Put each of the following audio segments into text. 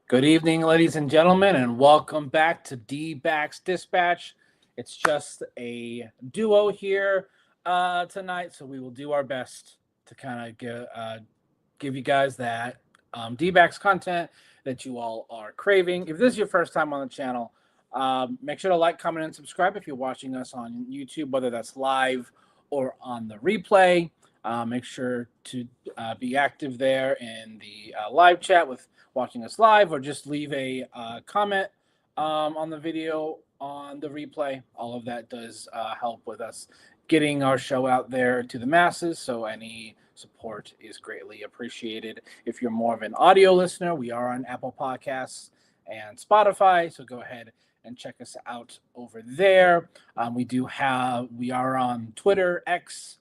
Good evening, ladies and gentlemen, and welcome back to Dbacks Dispatch. It's just a duo here tonight, so we will do our best to kind of give you guys that Dbacks content that you all are craving. If this is your first time on the channel, make sure to like, comment, and subscribe if you're watching us on YouTube, whether that's live or on the replay. Make sure to be active there in the live chat with watching us live, or just leave a comment on the video on the replay. All of that does help with us getting our show out there to the masses, so any support is greatly appreciated. If you're more of an audio listener, we are on Apple Podcasts and Spotify, so go ahead and check us out over there. We are on Twitter, X,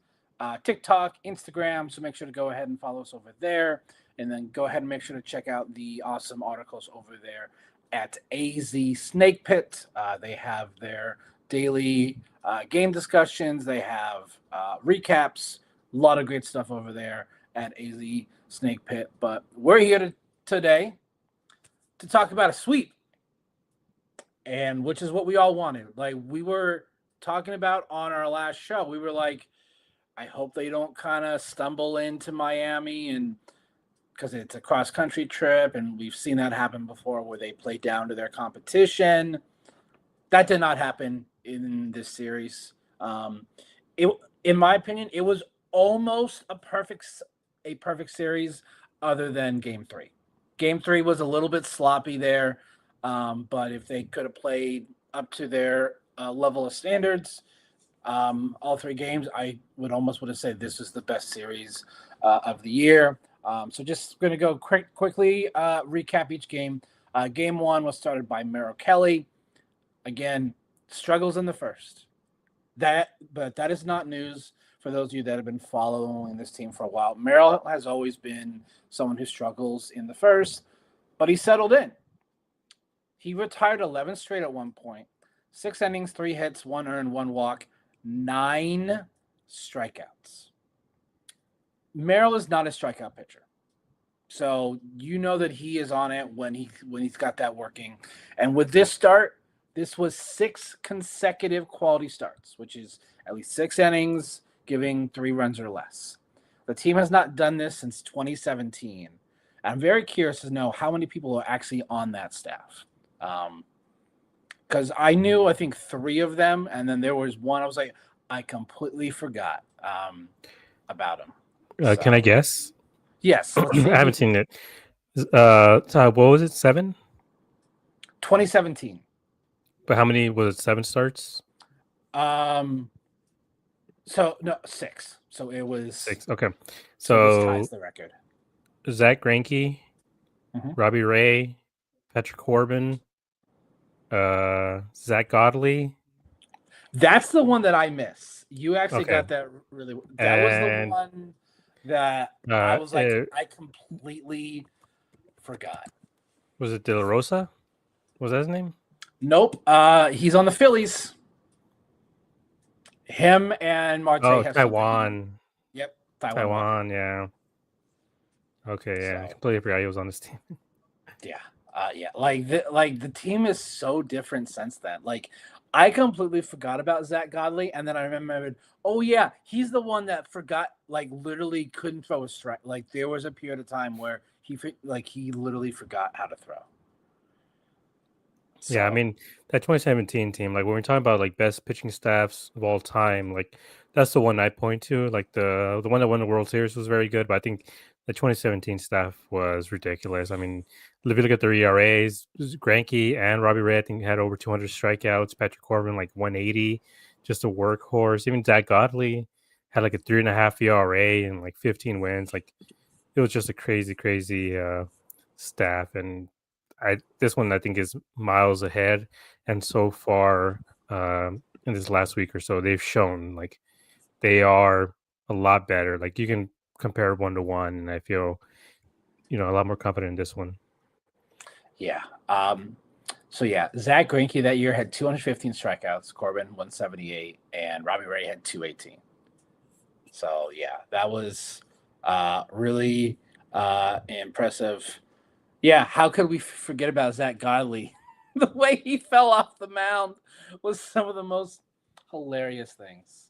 TikTok, Instagram, so make sure to go ahead and follow us over there. And then go ahead and make sure to check out the awesome articles over there at AZ Snake Pit. They have their daily game discussions. They have recaps. A lot of great stuff over there at AZ Snake Pit. But we're here today to talk about a sweep, and which is what we all wanted. Like we were talking about on our last show, we were like, I hope they don't kind of stumble into Miami, and because it's a cross-country trip, and we've seen that happen before where they play down to their competition. That did not happen in this series. In my opinion, it was almost a perfect series other than Game 3. Game 3 was a little bit sloppy there, but if they could have played up to their level of standards, all three games, I would have said this is the best series of the year. So just going to go quickly recap each game. Game 1 was started by Merrill Kelly. Again, struggles in the first. But that is not news for those of you that have been following this team for a while. Merrill has always been someone who struggles in the first, but he settled in. He retired 11 straight at one point. 6 innings, 3 hits, 1 earned, 1 walk, 9 strikeouts. Merrill is not a strikeout pitcher, so you know that he is on it when he's got that working. And with this start, this was 6 consecutive quality starts, which is at least 6 innings, giving 3 runs or less. The team has not done this since 2017. I'm very curious to know how many people are actually on that staff. Because I knew, I think, 3 of them, and then there was one I was like, I completely forgot about him. Can I guess? Yes. I haven't seen it. What was it? 7? 2017. But how many was it? 7 starts? So no, 6. So it was 6. Okay. So ties the record. Zach Greinke, Robbie Ray, Patrick Corbin, Zach Godley. That's the one that I miss. You actually got that really. That was the one that I was like, I completely forgot. Was it De La Rosa? Was that his name? Nope. He's on the Phillies. Him and Marte. Oh, Taiwan. Yep. Taiwan, yeah. Okay, yeah. I completely forgot he was on this team. Yeah. Like the team is so different since then. Like, I completely forgot about Zach Godley, and then I remembered, oh yeah, he's the one that forgot, like literally couldn't throw a strike. Like there was a period of time where he literally forgot how to throw. So, yeah, I mean that 2017 team, like when we're talking about like best pitching staffs of all time, like that's the one I point to. Like the one that won the World Series was very good, but I think the 2017 staff was ridiculous. I mean, if you look at their ERAs, Greinke and Robbie Ray, I think, had over 200 strikeouts. Patrick Corbin, like 180, just a workhorse. Even Zach Godley had like a 3.5 ERA and like 15 wins. Like it was just a crazy staff. And this one I think is miles ahead. and so far in this last week or so, they've shown like they are a lot better. Like you can compare 1-to-1, and I feel a lot more confident in this one. Yeah. So yeah, Zach Greinke that year had 215 strikeouts, Corbin 178, and Robbie Ray had 218. So yeah, that was really impressive. Yeah, how could we forget about Zach Godley? The way he fell off the mound was some of the most hilarious things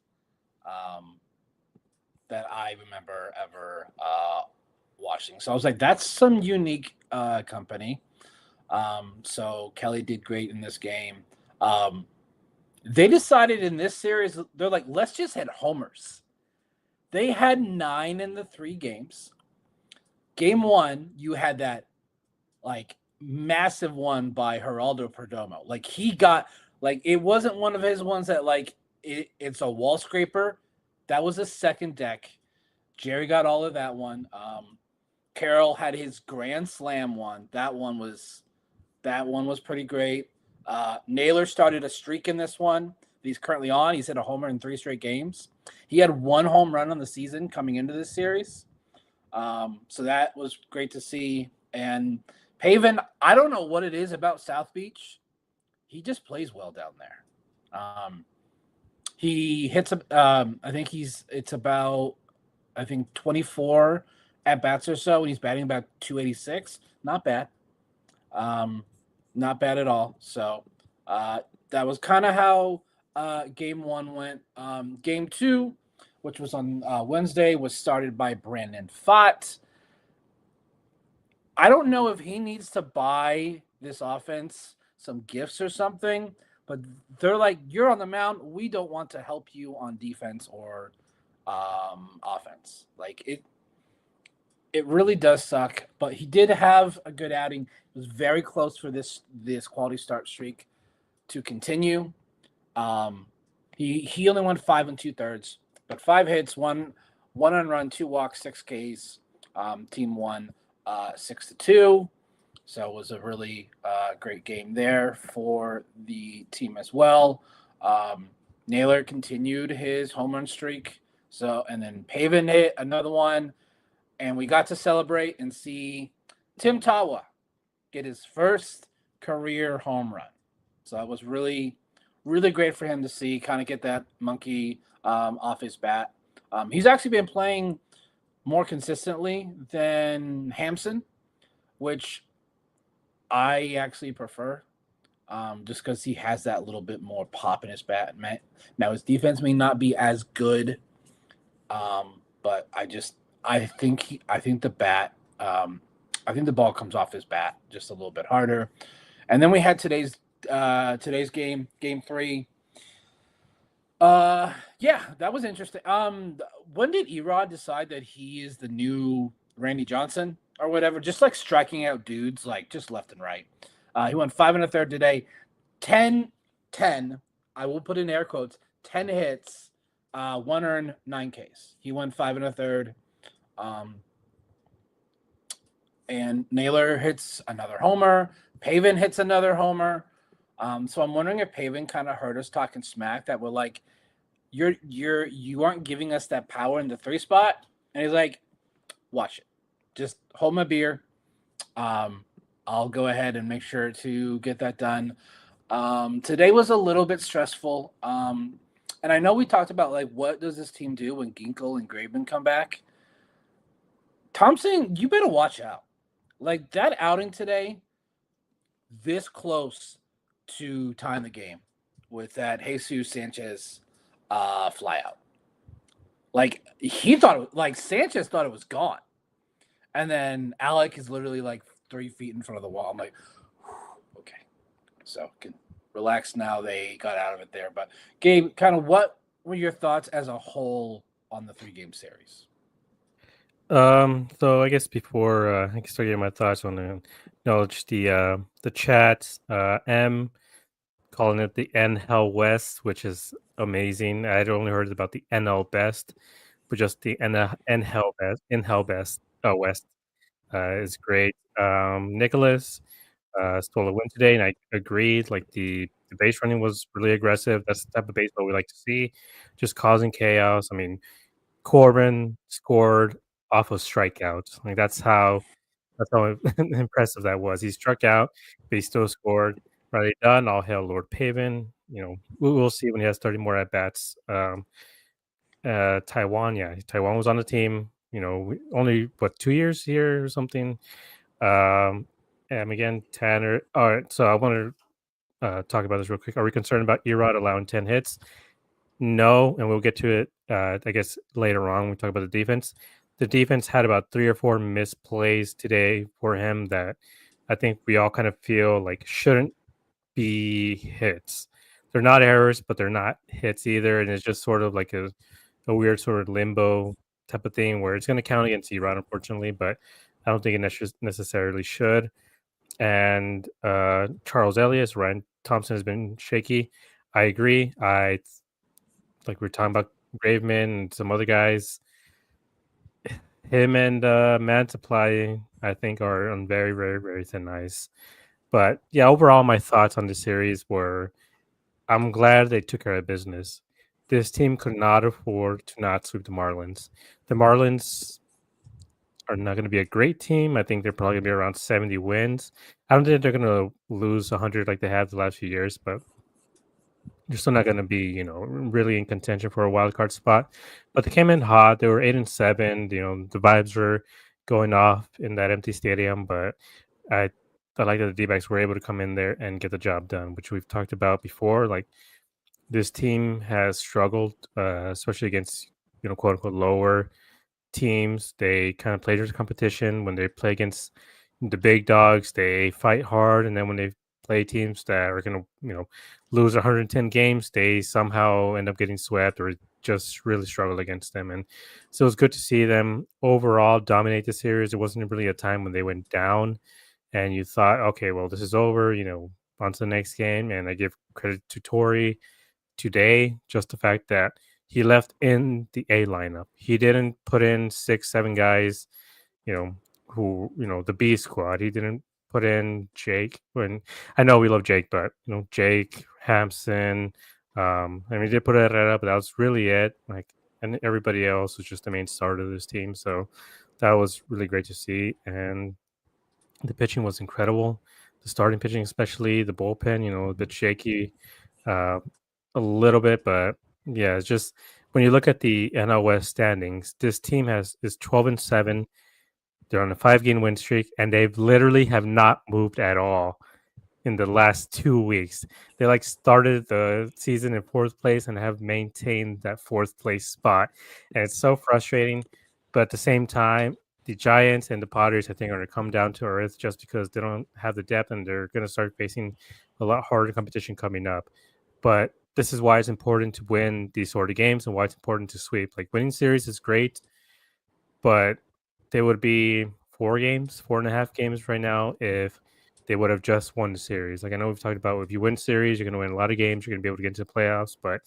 um, that I remember ever watching. So I was like, that's some unique company. So Kelly did great in this game. They decided in this series, they're like, let's just hit homers. They had 9 in the 3 games. Game 1, you had that like massive one by Geraldo Perdomo. Like he got like it wasn't one of his ones that like it's a wall scraper. That was a second deck. Jerry got all of that one. Carroll had his grand slam one. That one was pretty great. Naylor started a streak in this one. He's currently on. He's hit a homer in 3 straight games. He had 1 home run on the season coming into this series. So that was great to see. And Pavin, I don't know what it is about South Beach. He just plays well down there. He hits I think it's about 24 at bats or so, and he's batting about 286. Not bad. Not bad at all. So that was kind of how game 1 went. Game 2, which was on Wednesday, was started by Brandon Pfaadt. I don't know if he needs to buy this offense some gifts or something, but they're like, you're on the mound. We don't want to help you on defense or offense. Like it really does suck, but he did have a good outing. It was very close for this quality start streak to continue. He only won 5 2/3, but 5 hits, one unrun, 2 walks, 6 Ks. Team won 6-2. So it was a really great game there for the team as well. Naylor continued his home run streak. So and then Pavin hit another one, and we got to celebrate and see Tim Tawa get his first career home run. So that was really, really great for him to see, kind of get that monkey off his bat. He's actually been playing more consistently than Hampson, which I actually prefer, just because he has that little bit more pop in his bat. Now his defense may not be as good, but I think the bat, I think the ball comes off his bat just a little bit harder. And then we had today's game 3. Yeah, that was interesting. When did Erod decide that he is the new Randy Johnson or whatever? Just like striking out dudes like just left and right. He went 5 1/3 today, 10. I will put in air quotes. 10 hits, 1 earned, 9 Ks. He went 5 1/3. And Naylor hits another homer. Pavin hits another homer. So I'm wondering if Pavin kind of heard us talking smack that we're like, you aren't giving us that power in the 3 spot. And he's like, watch it. Just hold my beer. I'll go ahead and make sure to get that done. Today was a little bit stressful. And I know we talked about like what does this team do when Ginkel and Graveman come back. Thompson, you better watch out. Like that outing today, this close to tying the game with that Jesus Sanchez fly out. Like he thought, like Sanchez thought it was gone, and then Alec is literally like 3 feet in front of the wall. I'm like, okay, so can relax now. They got out of it there, but Gabe, kind of what were your thoughts as a whole on the 3-game series? So I guess before I can start getting my thoughts on the acknowledge the chat. M calling it the NL West, which is amazing. I'd only heard about the NL Best, but just the NL Best West is great. Nicholas stole a win today, and I agreed. Like the the base running was really aggressive. That's the type of baseball we like to see, just causing chaos. I mean, Corbin scored off of strikeouts. Like that's how impressive that was. He struck out, but he still scored. Riley Dunn, all hail Lord Pavin. We'll see when he has 30 more at bats. Taiwan, yeah, Taiwan was on the team. Only 2 years here or something. And again, Tanner. All right, so I want to talk about this real quick. Are we concerned about Erod allowing 10 hits? No, and we'll get to it, I guess, later on when we talk about the defense. The defense had about 3 or 4 misplays today for him that I think we all kind of feel like shouldn't be hits. They're not errors, but they're not hits either, and it's just sort of like a weird sort of limbo type of thing where it's going to count against Erod, unfortunately, but I don't think it necessarily should. And Charles Elias, Ryan Thompson has been shaky. I agree. Like we are talking about Graveman and some other guys. Him and Man Supply, I think, are on very, very, very thin ice. But yeah, overall, my thoughts on the series were I'm glad they took care of business. This team could not afford to not sweep the Marlins. The Marlins are not going to be a great team. I think they're probably going to be around 70 wins. I don't think they're going to lose 100 like they have the last few years, but they're still not going to be, really in contention for a wild card spot. But they came in hot. They were 8-7. The vibes were going off in that empty stadium. But I, I like that the Dbacks were able to come in there and get the job done, which we've talked about before. Like this team has struggled, especially against quote unquote lower teams. They kind of play their competition. When they play against the big dogs, they fight hard, and then when they play teams that are going to lose 110 games, they somehow end up getting swept or just really struggle against them. And so it's good to see them overall dominate the series. It wasn't really a time when they went down and you thought, okay, well, this is over, on to the next game. And I give credit to Tori today, just the fact that he left in the A lineup. He didn't put in 6, 7 guys, who, the B squad. He didn't put in Jake. When I know we love Jake, but Jake, Hampson. He did put it up, but that was really it. Like, and everybody else was just the main starter of this team. So that was really great to see. And the pitching was incredible. The starting pitching, especially the bullpen, a bit shaky, uh, a little bit, but yeah, it's just when you look at the NL West standings, this team is 12-7. They're on a 5-game win streak, and they've literally have not moved at all in the last 2 weeks. They started the season in 4th place and have maintained that 4th place spot, and it's so frustrating. But at the same time, the Giants and the Padres, I think, are going to come down to earth just because they don't have the depth, and they're going to start facing a lot harder competition coming up. But this is why it's important to win these sort of games and why it's important to sweep. Like winning series is great, but they would be 4.5 games right now if they would have just won the series. Like I know we've talked about if you win series, you're going to win a lot of games. You're going to be able to get into the playoffs. But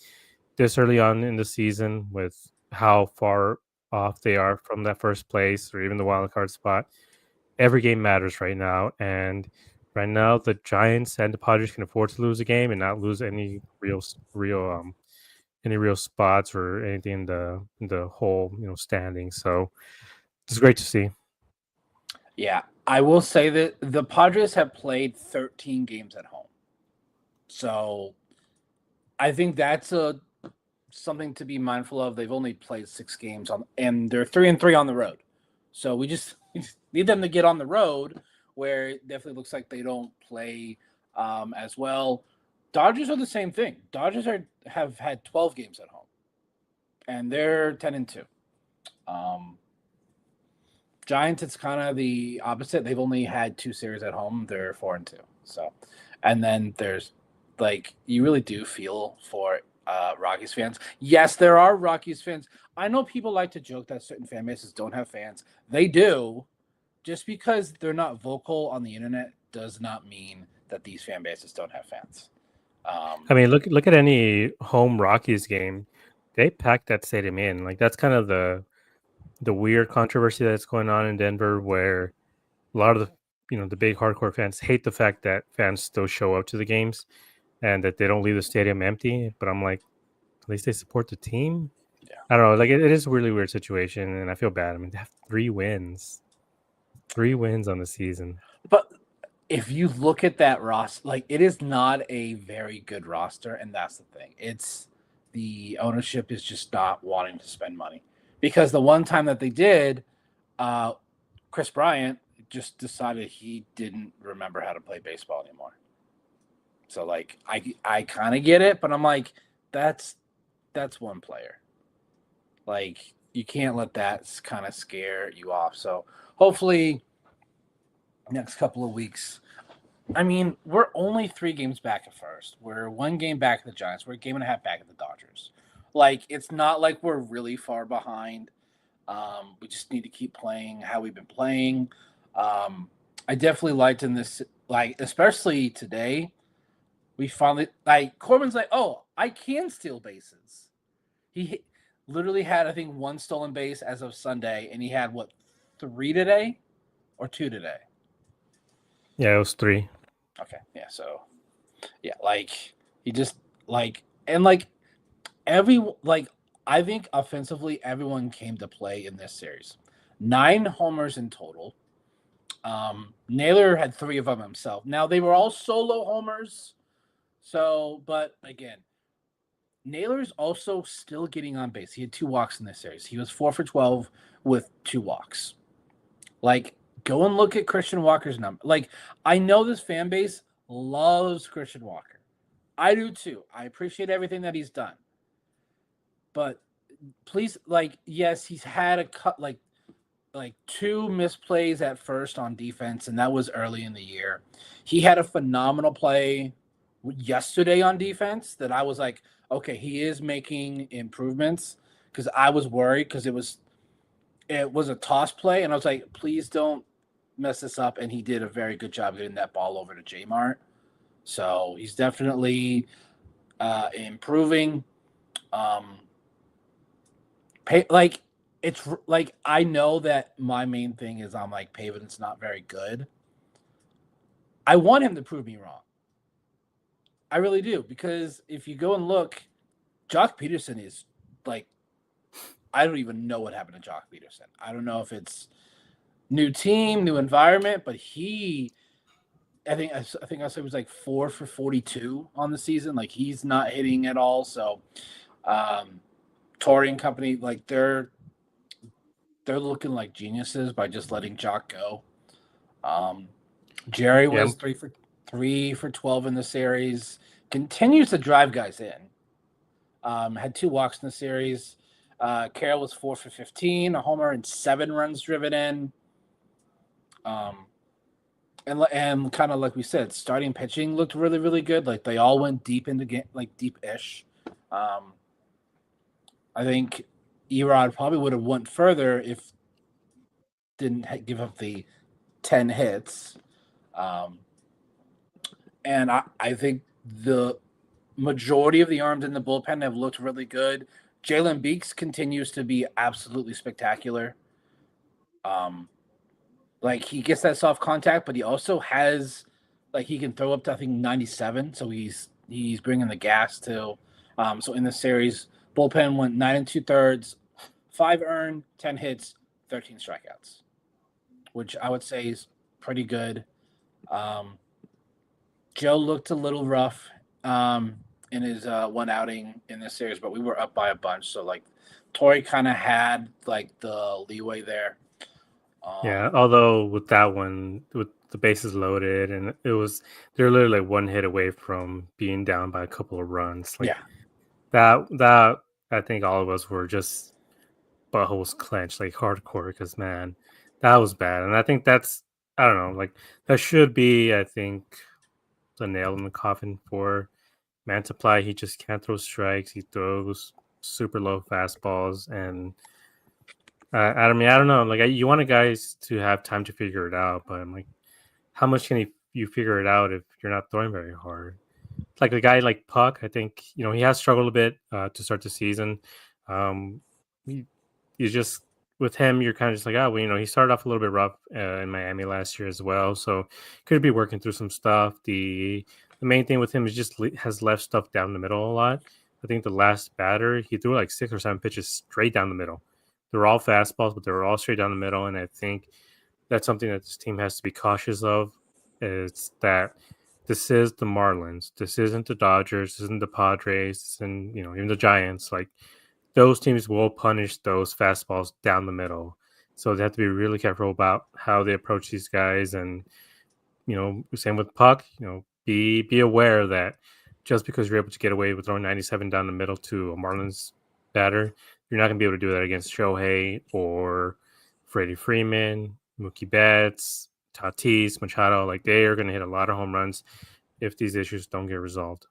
this early on in the season, with how far off they are from that first place or even the wild card spot, every game matters right now. And right now, the Giants and the Padres can afford to lose a game and not lose any real spots or anything in the whole standing. So it's great to see. Yeah, I will say that the Padres have played 13 games at home, so I think that's something to be mindful of. They've only played 6 games and they're 3-3 on the road. So we just need them to get on the road, where it definitely looks like they don't play as well. Dodgers are the same thing. Dodgers have had 12 games at home, and they're 10-2. Giants, it's kind of the opposite. They've only had 2 series at home. They're 4-2. So, and then there's you really do feel for Rockies fans. Yes, there are Rockies fans. I know people like to joke that certain fan bases don't have fans. They do. Just because they're not vocal on the internet does not mean that these fan bases don't have fans. I mean, look at any home Rockies game. They pack that stadium in. Like that's kind of the weird controversy that's going on in Denver, where a lot of the big hardcore fans hate the fact that fans still show up to the games. and that they don't leave the stadium empty. But I'm like, at least they support the team. Yeah. I don't know. Like it is a really weird situation, and I feel bad. I mean, they have 3 wins on the season. But if you look at that roster, like it is not a very good roster, and that's the thing. It's the ownership is just not wanting to spend money because the one time that they did, Chris Bryant just decided he didn't remember how to play baseball anymore. So like I kind of get it, but I'm like that's one player. Like you can't let that kind of scare you off. So hopefully next couple of weeks. I mean, we're only 3 games back at first. We're 1 game back at the Giants. We're a game and a half back at the Dodgers. Like it's not like we're really far behind. We just need to keep playing how we've been playing. I definitely liked in this, like especially today. We finally like Corbin's like, oh, I can steal bases. He literally had I think 1 stolen base as of Sunday, and he had what 3 today or 2 today. Yeah, it was 3. Okay, yeah. So yeah, like he just like and like I think offensively everyone came to play in this series. 9 homers in total. Naylor had 3 of them himself. Now they were all solo homers. So, but again, Naylor's also still getting on base. He had 2 walks in this series. He was 4 for 12 with 2 walks. Like, go and look at Christian Walker's number. Like, I know this fan base loves Christian Walker. I do too. I appreciate everything that he's done. But please, like, yes, he's had a cut like 2 misplays at first on defense, and that was early in the year. He had a phenomenal play yesterday on defense that I was like, okay, he is making improvements because I was worried because it was a toss play, and I was like, please don't mess this up. And he did a very good job getting that ball over to J Mart. So he's definitely improving. Like it's like I know that my main thing is I'm like Pavin's not very good. I want him to prove me wrong. I really do because if you go and look, Jock Peterson is like I don't even know what happened to Jock Peterson. I don't know if it's new team, new environment, but I think I said it was like 4 for 42 on the season. Like he's not hitting at all. So, Tory and company like they're looking like geniuses by just letting Jock go. Jerry was 3 for 12 in the series. Continues to drive guys in. Had 2 walks in the series. Carroll was 4 for 15, a homer and 7 runs driven in. And kind of like we said, starting pitching looked really, really good. Like they all went deep into game, like deep-ish. I think Erod probably would have went further if didn't give up the 10 hits. And I think the majority of the arms in the bullpen have looked really good. Jalen Beeks continues to be absolutely spectacular. Like he gets that soft contact, but he also has like he can throw up to I think 97. So he's bringing the gas too. So in the series, bullpen went 9 2/3, 5 earned, 10 hits, 13 strikeouts, which I would say is pretty good. Joe looked a little rough in his one outing in this series, but we were up by a bunch. So like Torrey kind of had like the leeway there. Yeah, although with that one, with the bases loaded, and they're literally like 1 hit away from being down by a couple of runs. Like that I think all of us were just buttholes clenched, like hardcore, because man, that was bad. And I think that's I don't know, like that should be I think the nail in the coffin for Mantiply. He just can't throw strikes. He throws super low fastballs, and I mean, I don't know. Like, you want guys to have time to figure it out, but I'm like, how much can you figure it out if you're not throwing very hard? Like a guy like Puck, I think he has struggled a bit to start the season. He, he's just with him, you're kind of just like, oh, well, he started off a little bit rough in Miami last year as well, so could be working through some stuff. The the main thing with him is just has left stuff down the middle a lot. I think the last batter, he threw like 6 or 7 pitches straight down the middle. They were all fastballs, but they were all straight down the middle. And I think that's something that this team has to be cautious of. Is that this is the Marlins. This isn't the Dodgers. This isn't the Padres, and even the Giants. Like those teams will punish those fastballs down the middle. So they have to be really careful about how they approach these guys. And same with Puck. Be aware that just because you're able to get away with throwing 97 down the middle to a Marlins batter, you're not going to be able to do that against Shohei or Freddie Freeman, Mookie Betts, Tatis, Machado. Like they are going to hit a lot of home runs if these issues don't get resolved.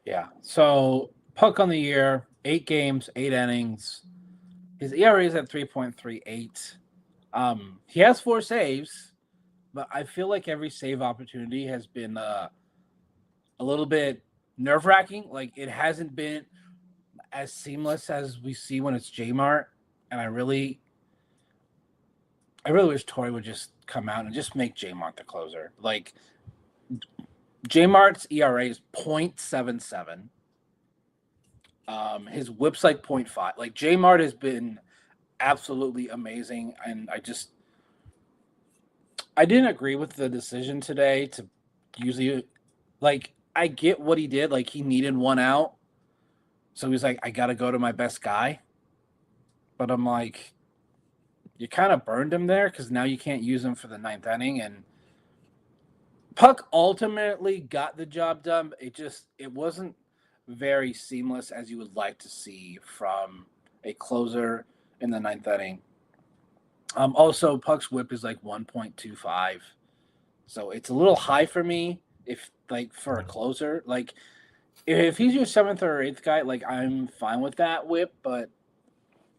Yeah. So Puck on the year, 8 games, 8 innings. His ERA is at 3.38. He has 4 saves, but I feel like every save opportunity has been a little bit nerve-wracking. Like it hasn't been as seamless as we see when it's J-Mart, and I really wish Torey would just come out and just make J-Mart the closer. Like J-Mart's ERA is 0.77. His whip's like 0.5. Like J-Mart has been absolutely amazing, and I didn't agree with the decision today to usually, like, I get what he did. Like he needed 1 out, so he's like, I got to go to my best guy. But I'm like, you kind of burned him there because now you can't use him for the 9th inning. And Puck ultimately got the job done. It wasn't very seamless as you would like to see from a closer in the 9th inning. Also, Puck's whip is like 1.25. So it's a little high for me for a closer. Like if he's your 7th or 8th guy, like I'm fine with that whip. But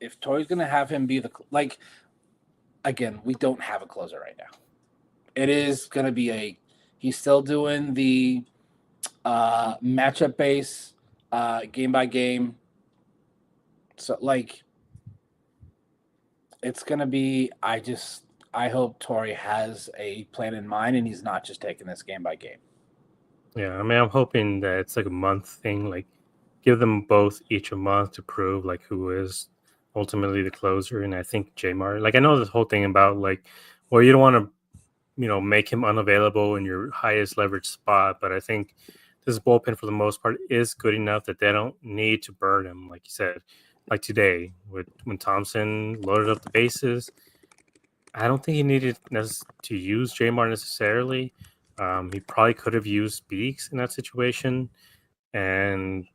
if Torey's going to have him be again, we don't have a closer right now. It is going to be he's still doing the matchup base, game by game. So like, it's going to be, I hope Torey has a plan in mind and he's not just taking this game by game. Yeah, I mean, I'm hoping that it's like a month thing. Like, give them both each a month to prove like who is ultimately the closer. And I think J-Mart, like I know this whole thing about like, well, you don't want to, make him unavailable in your highest leverage spot. But I think this bullpen for the most part is good enough that they don't need to burn him, like you said. Like today, when Thompson loaded up the bases, I don't think he needed to use J-Mart necessarily. He probably could have used Beeks in that situation, and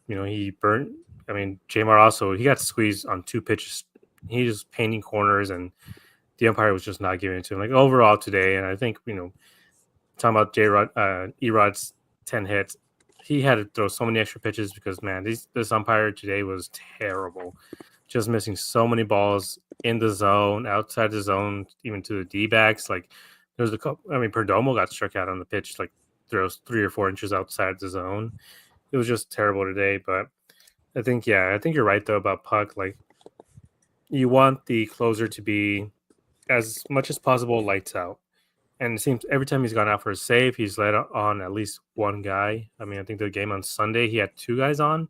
he burnt. I mean, J-Mart also he got squeezed on 2 pitches. He was painting corners, and the umpire was just not giving it to him. Like overall today, and I think talking about Erod's 10 hits, he had to throw so many extra pitches because man, this umpire today was terrible. Just missing so many balls in the zone, outside the zone, even to the Dbacks. Like there was a couple. I mean, Perdomo got struck out on the pitch, like throws 3 or 4 inches outside the zone. It was just terrible today. But I think you're right though about Puck. Like you want the closer to be as much as possible lights out. And it seems every time he's gone out for a save, he's let on at least one guy. I mean, I think the game on Sunday, he had 2 guys on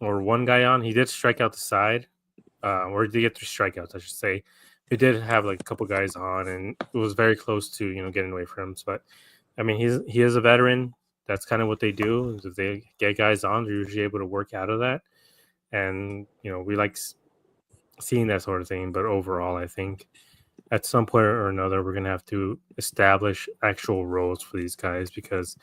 or 1 guy on. He did strike out the side, or he did get 3 strikeouts, I should say. He did have like a couple guys on, and it was very close to, getting away from him. But, I mean, he is a veteran. That's kind of what they do. If they get guys on, they're usually able to work out of that. And, we like seeing that sort of thing. But overall, I think at some point or another, we're going to have to establish actual roles for these guys because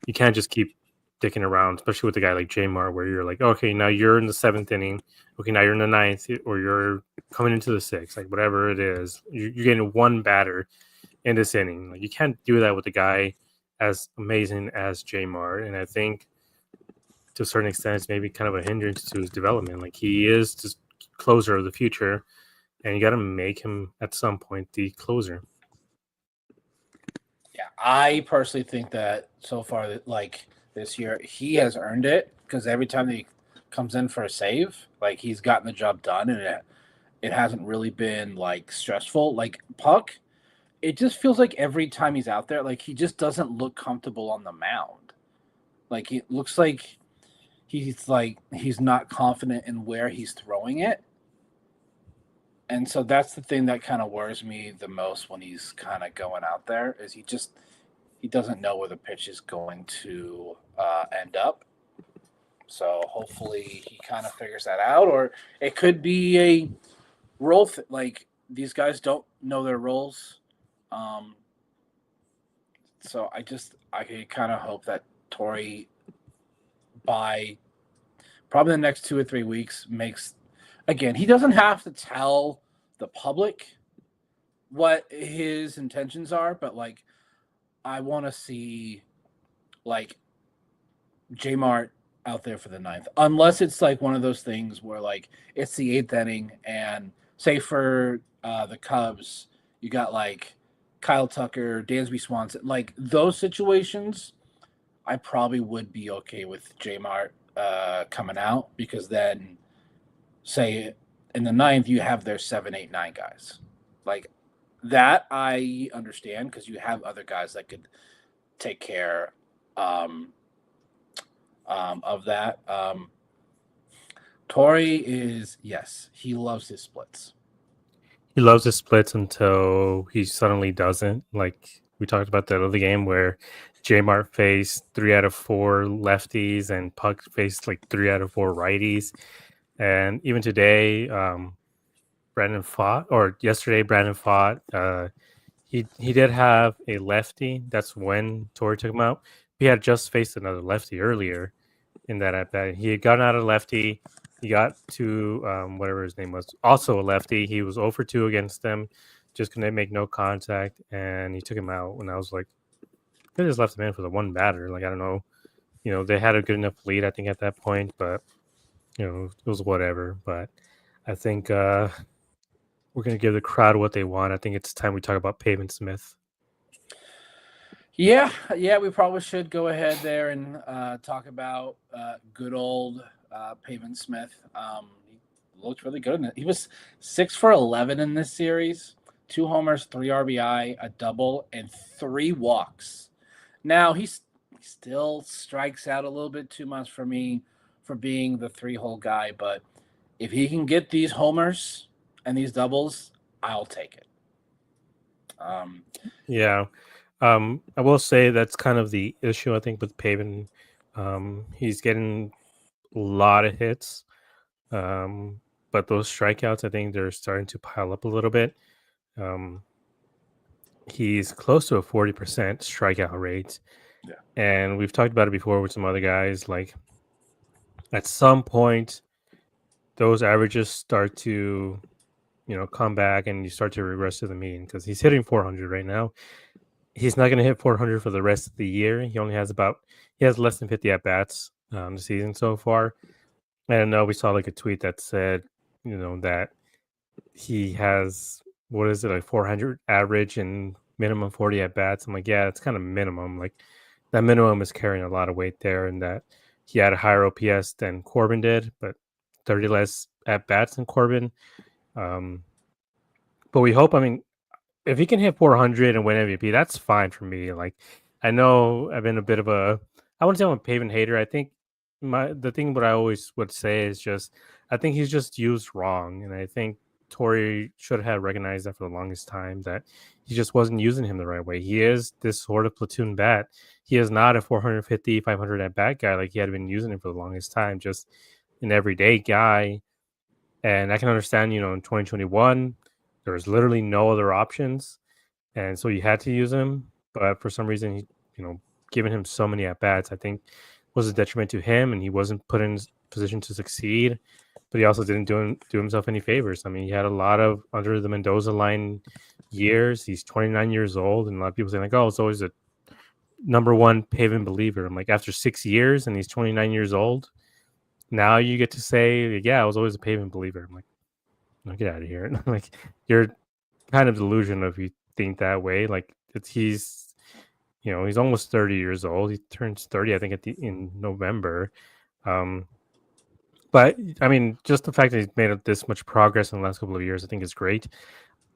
you can't just keep dicking around, especially with a guy like J-Mart, where you're like, okay, now you're in the 7th inning. Okay, now you're in the 9th, or you're coming into the 6th, like whatever it is. You're getting 1 batter in this inning. Like you can't do that with a guy as amazing as J-Mart. And I think to a certain extent, it's maybe kind of a hindrance to his development. Like he is just closer of the future. And you got to make him at some point the closer. Yeah, I personally think that so far, like this year, he has earned it because every time he comes in for a save, like he's gotten the job done, and it hasn't really been like stressful. Like Puck it just feels like every time he's out there, like he just doesn't look comfortable on the mound. Like it looks like he's not confident in where he's throwing it. And so that's the thing that kind of worries me the most when he's kind of going out there is he doesn't know where the pitch is going to end up. So hopefully he kind of figures that out, or it could be a role like these guys don't know their roles. So I kind of hope that Torrey by probably the next 2 or 3 weeks makes again. He doesn't have to tell the public what his intentions are, but like I want to see like J Mart out there for the ninth, unless it's like one of those things where like it's the eighth inning and say for the Cubs, you got like Kyle Tucker, Dansby Swanson, like those situations. I probably would be okay with J Mart coming out because then say in the ninth you have their 7, 8, 9 guys. Like that I understand because you have other guys that could take care of that. Torrey is yes, he loves his splits. He loves his splits until he suddenly doesn't. Like we talked about that other game where J Mart faced 3 out of 4 lefties and Puck faced like 3 out of 4 righties. And even today, Brandon fought. He did have a lefty. That's when Torrey took him out. He had just faced another lefty earlier in that at bat. He had gotten out of lefty. He got to whatever his name was, also a lefty. He was 0 for 2 against them, just couldn't make no contact, and he took him out. And I was like, they just left him in for the one batter. Like I don't know, they had a good enough lead, I think, at that point, but it was whatever. But I think we're gonna give the crowd what they want. I think it's time we talk about Pavin Smith. Yeah, we probably should go ahead there and talk about good old Pavin Smith. He looked really good in it. He was 6 for 11 in this series, 2 homers, 3 RBI, a double, and 3 walks. Now he still strikes out a little bit too much for me for being the 3-hole guy, but if he can get these homers and these doubles, I'll take it. Yeah. I will say that's kind of the issue, I think, with Pavin. He's getting a lot of hits, but those strikeouts, I think they're starting to pile up a little bit. He's close to a 40% strikeout rate. Yeah. And we've talked about it before with some other guys. Like, at some point, those averages start to, come back and you start to regress to the mean because he's hitting 400 right now. He's not going to hit 400 for the rest of the year. He has less than 50 at bats the season so far. And I know we saw like a tweet that said, that he has, what is it, like 400 average and minimum 40 at bats. I'm like, yeah, it's kind of minimum. Like that minimum is carrying a lot of weight there, and that he had a higher OPS than Corbin did, but 30 less at bats than Corbin. But we hope, if he can hit 400 and win MVP, that's fine for me. Like, I know I've been a bit of I wouldn't say I'm a Pavin hater. I think the thing what I always would say is just, I think he's just used wrong. And I think Torrey should have recognized that for the longest time, that he just wasn't using him the right way. He is this sort of platoon bat. He is not a 450, 500 at bat guy like he had been using him for the longest time, just an everyday guy. And I can understand, in 2021, there was literally no other options, and so you had to use him. But for some reason, giving him so many at bats, I think, was a detriment to him, and he wasn't put in position to succeed. But he also didn't do himself any favors. He had a lot of under the Mendoza line years. He's 29 years old, and a lot of people say like, "Oh, it's always a number one Pavin believer." I'm like, after 6 years, and he's 29 years old, now you get to say, "Yeah, I was always a Pavin believer." I'm like, no, get out of here. Like, you're kind of delusional if you think that way. Like, he's almost 30 years old. He turns 30, I think, in November. But just the fact that he's made this much progress in the last couple of years, I think is great.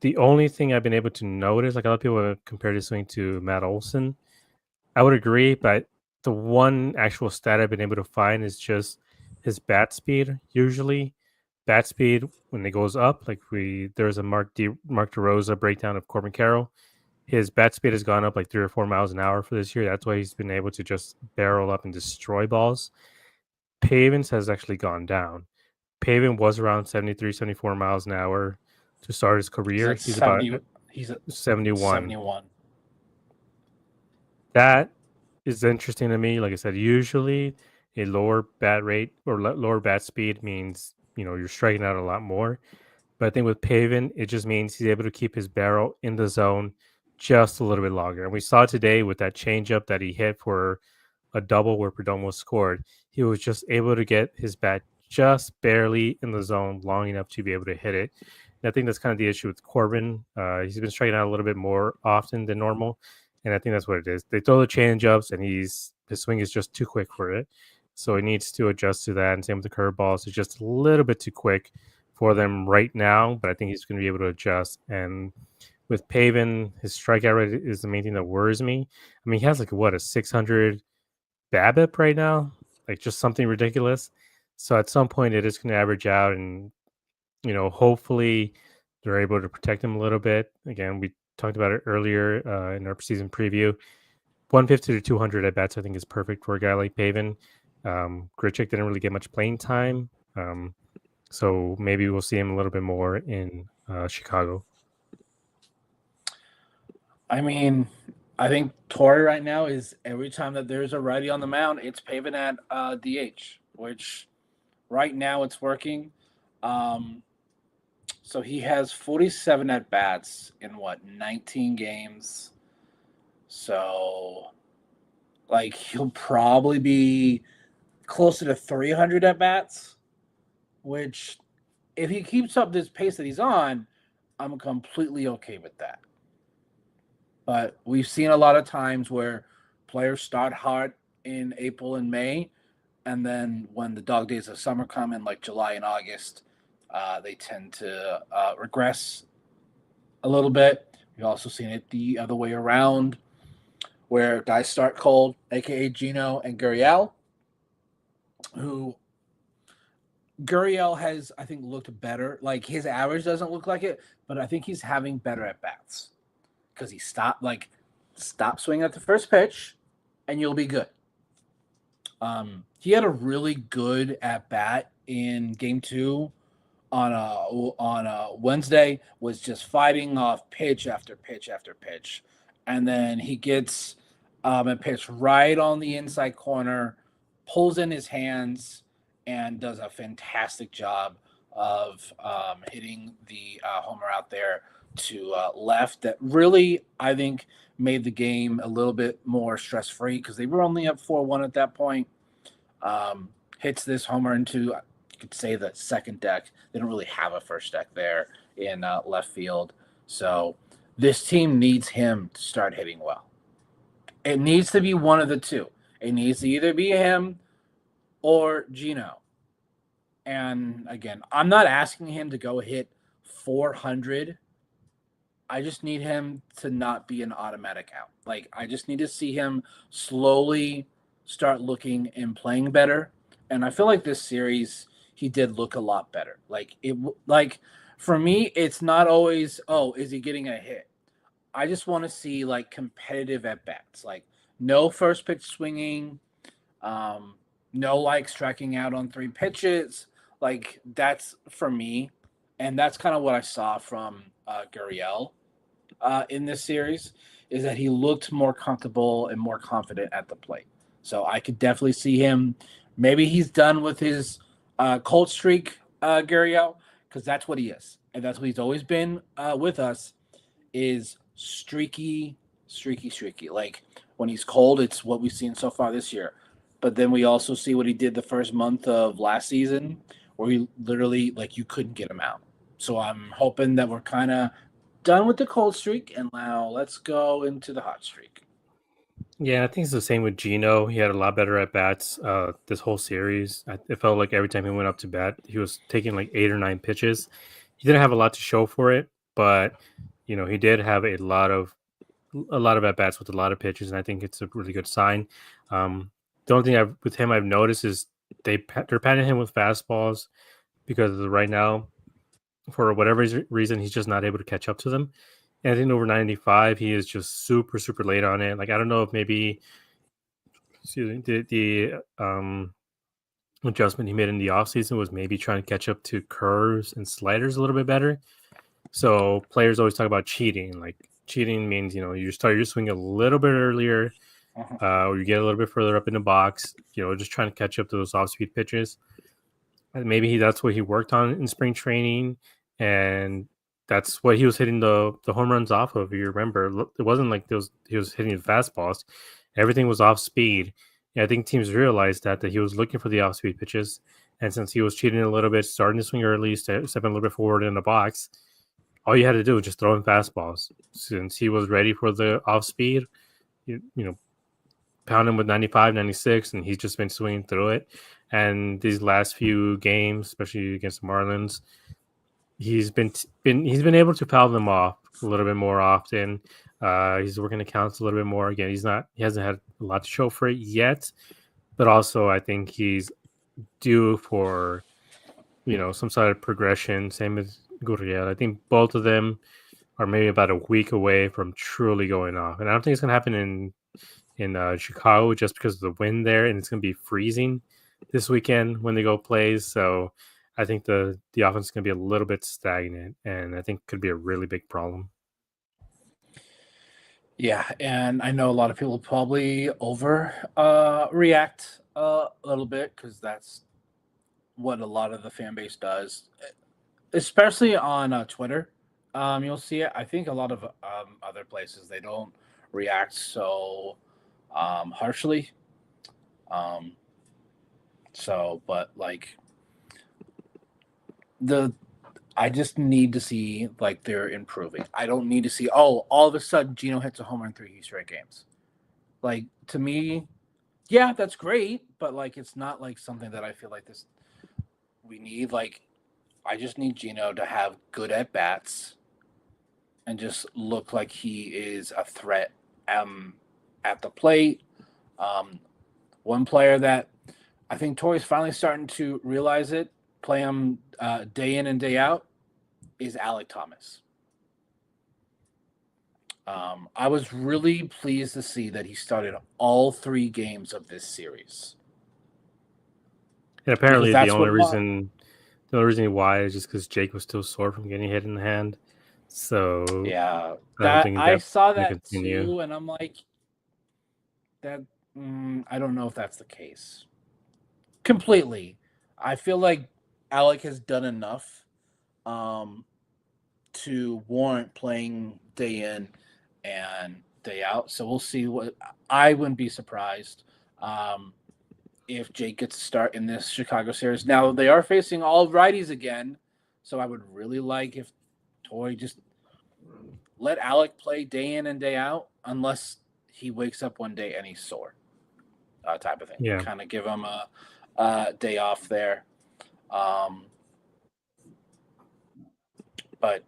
The only thing I've been able to notice, like a lot of people have compared his swing to Matt Olson. I would agree, but the one actual stat I've been able to find is just his bat speed. Usually, bat speed when it goes up, like there's a Mark DeRosa breakdown of Corbin Carroll. His bat speed has gone up like 3 or 4 miles an hour for this year. That's why he's been able to just barrel up and destroy balls. Pavin's has actually gone down. Pavin was around 73, 74 miles an hour to start his career. He's at 70. He's at 71. 71. That is interesting to me. Like I said, usually a lower bat rate or lower bat speed means, you're striking out a lot more. But I think with Pavin, it just means he's able to keep his barrel in the zone just a little bit longer. And we saw today with that changeup that he hit for a double where Perdomo scored, he was just able to get his bat just barely in the zone long enough to be able to hit it. And I think that's kind of the issue with Corbin. He's been striking out a little bit more often than normal. And I think that's what it is. They throw the changeups, and his swing is just too quick for it. So he needs to adjust to that. And same with the curveballs. It's just a little bit too quick for them right now. But I think he's going to be able to adjust. And with Pavin, his strikeout rate is the main thing that worries me. I mean, he has a 600 BABIP right now, like just something ridiculous. So at some point, it is going to average out, and hopefully they're able to protect him a little bit. Again, we talked about it earlier in our season preview. 150 to 200 at bats, I think, is perfect for a guy like Pavin. Grichuk didn't really get much playing time, so maybe we'll see him a little bit more in Chicago. I mean, I think Torrey right now is every time that there's a righty on the mound, it's Pavin at DH, which right now it's working. So he has 47 at bats in 19 games. So, he'll probably be closer to 300 at bats, which if he keeps up this pace that he's on, I'm completely okay with that. But we've seen a lot of times where players start hot in April and May, and then when the dog days of summer come in July and August, they tend to regress a little bit. We've also seen it the other way around, where guys start cold, a.k.a. Gino and Gurriel, who Gurriel has, I think, looked better. His average doesn't look like it, but I think he's having better at-bats because he stop swinging at the first pitch, and you'll be good. He had a really good at-bat in Game 2 on a Wednesday, was just fighting off pitch after pitch after pitch. And then he gets a pitch right on the inside corner, pulls in his hands, and does a fantastic job of hitting the homer out there to left. That really, I think, made the game a little bit more stress-free because they were only up 4-1 at that point. Hits this homer into, you could say, the second deck. They don't really have a first deck there in left field. So this team needs him to start hitting well. It needs to be one of the two. It needs to either be him or Gino. And again, I'm not asking him to go hit 400. I just need him to not be an automatic out. I just need to see him slowly start looking and playing better. And I feel like this series, he did look a lot better. For me, it's not always, is he getting a hit? I just want to see competitive at bats, no first pitch swinging, no striking out on 3 pitches. That's for me. And that's kind of what I saw from Gurriel in this series, is that he looked more comfortable and more confident at the plate. So I could definitely see him. Maybe he's done with his cold streak, Gurriel, because that's what he is. And that's what he's always been with us, is streaky. When he's cold, it's what we've seen so far this year. But then we also see what he did the first month of last season, where he literally, you couldn't get him out. So I'm hoping that we're kind of done with the cold streak, and now let's go into the hot streak. Yeah, I think it's the same with Gino. He had a lot better at bats this whole series. It felt like every time he went up to bat, he was taking 8 or 9 pitches. He didn't have a lot to show for it. but he did have a lot of at bats with a lot of pitches, and I think it's a really good sign. The only thing with him I've noticed is they're patting him with fastballs because right now, for whatever reason, he's just not able to catch up to them. And I think over 95, he is just super super late on it. Like I don't know if maybe excuse me, the adjustment he made in the offseason was maybe trying to catch up to curves and sliders a little bit better. So players always talk about cheating. Like cheating means you start your swing a little bit earlier, or you get a little bit further up in the box. Just trying to catch up to those off-speed pitches. And maybe that's what he worked on in spring training, and that's what he was hitting the home runs off of. If you remember, it wasn't like he was hitting the fastballs; everything was off speed. And I think teams realized that he was looking for the off speed pitches, and since he was cheating a little bit, starting to swing early, stepping a little bit forward in the box, all you had to do was just throw in fastballs. Since he was ready for the off speed, pound him with 95, 96, and he's just been swinging through it. And these last few games, especially against the Marlins, he's been able to foul them off a little bit more often. He's working the counts a little bit more. Again, he hasn't had a lot to show for it yet, but also I think he's due for some sort of progression. Same as Gurriel. I think both of them are maybe about a week away from truly going off, and I don't think it's going to happen in Chicago just because of the wind there, and it's going to be freezing this weekend when they go plays. So I think the offense is going to be a little bit stagnant, and I think could be a really big problem. Yeah, and I know a lot of people probably over react a little bit because that's what a lot of the fan base does, especially on Twitter. You'll see it. I think a lot of other places they don't react so harshly. Um, but like I just need to see like they're improving. I don't need to see all of a sudden Gino hits a home run 3 straight games. Like to me, yeah, that's great, but like it's not like something that I feel like this we need. Like I just need Gino to have good at bats and just look like he is a threat at the plate. One player that I think Tori's finally starting to realize it, play him day in and day out, is Alek Thomas. I was really pleased to see that he started all 3 games of this series. And apparently the only reason why is just because Jake was still sore from getting hit in the hand. So yeah, I saw that too, and I'm like, that I don't know if that's the case. Completely, I feel like Alek has done enough to warrant playing day in and day out. So we'll see. What I wouldn't be surprised if Jake gets a start in this Chicago series. Now they are facing all righties again, so I would really like if Tori just let Alek play day in and day out, unless he wakes up one day and he's sore, type of thing. Yeah, kind of give him a day off there. But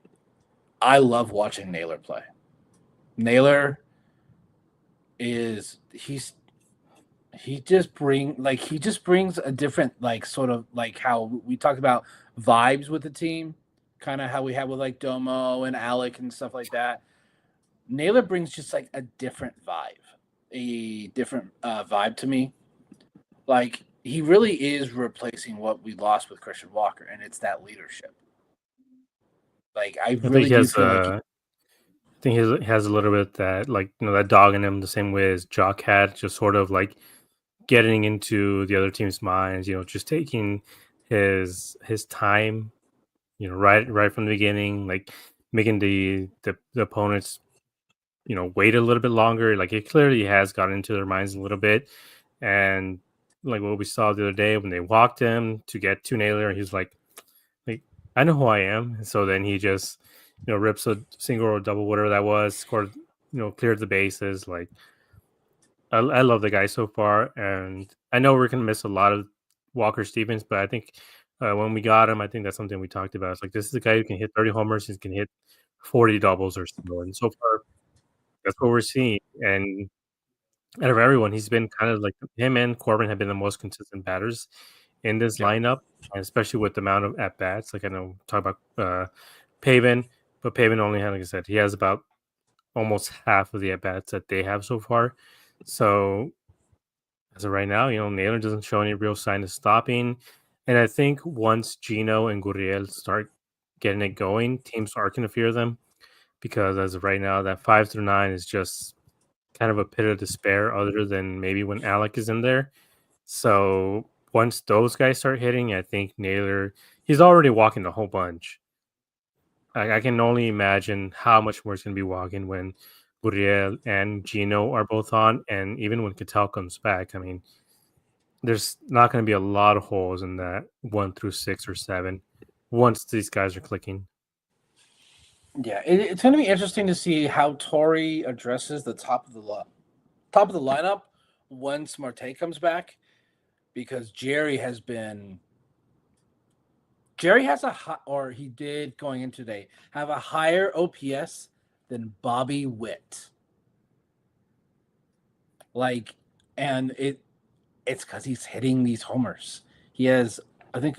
I love watching Naylor play. Naylor he just brings a different like sort of like how we talked about vibes with the team, kind of how we had with like Domo and Alek and stuff like that. Naylor brings just like a different vibe to me. Like he really is replacing what we lost with Christian Walker, and it's that leadership. Like I really do feel like I think he has a little bit that like that dog in him, the same way as Jock had, just sort of like getting into the other team's minds. Just taking his time. Right from the beginning, like making the opponents wait a little bit longer. Like it clearly has gotten into their minds a little bit, and like what we saw the other day when they walked him to get to Naylor, and he was like I know who I am. And so then he just rips a single or double, whatever that was, scored, cleared the bases. Like I love the guy so far, and I know we're gonna miss a lot of Walker Stevens, but I think when we got him, I think that's something we talked about. It's like this is a guy who can hit 30 homers, he can hit 40 doubles or so. And so far, that's what we're seeing. And out of everyone, he's been kind of like him and Corbin have been the most consistent batters in this Yeah. lineup, and especially with the amount of at bats. Like I know, talk about Pavin, but Pavin only had, like I said, he has about almost half of the at bats that they have so far. So as of right now, Naylor doesn't show any real sign of stopping. And I think once Gino and Gurriel start getting it going, teams are going to fear them because as of right now, that 5 through 9 is just kind of a pit of despair, other than maybe when Alec is in there. So once those guys start hitting, I think Naylor, he's already walking a whole bunch. I can only imagine how much more he's going to be walking when Gurriel and Gino are both on, and even when Cattell comes back. I mean, there's not going to be a lot of holes in that 1 through 6 or 7 once these guys are clicking. Yeah, it's going to be interesting to see how Torrey addresses the top of the lineup once Marte comes back, because Jerry has or he did going in today, have a higher OPS than Bobby Witt. Like, and it's because he's hitting these homers. He has, I think,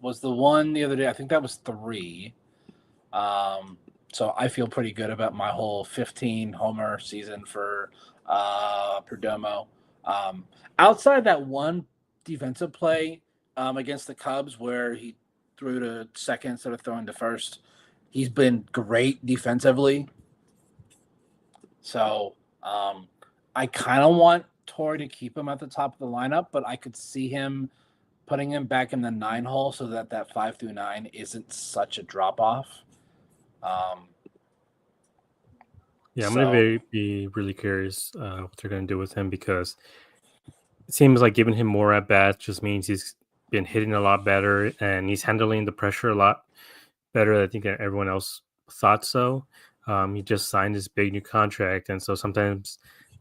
was the one the other day. I think that was 3. So I feel pretty good about my whole 15 homer season for Perdomo. Outside that one defensive play against the Cubs where he threw to second instead of throwing to first, he's been great defensively. So I kind of want Torrey to keep him at the top of the lineup, but I could see him putting him back in the 9 hole so that 5 through 9 isn't such a drop off. Yeah, I'm going to be really curious what they're going to do with him, because it seems like giving him more at bats just means he's been hitting a lot better and he's handling the pressure a lot better. I think everyone else thought so. He just signed his big new contract, and so sometimes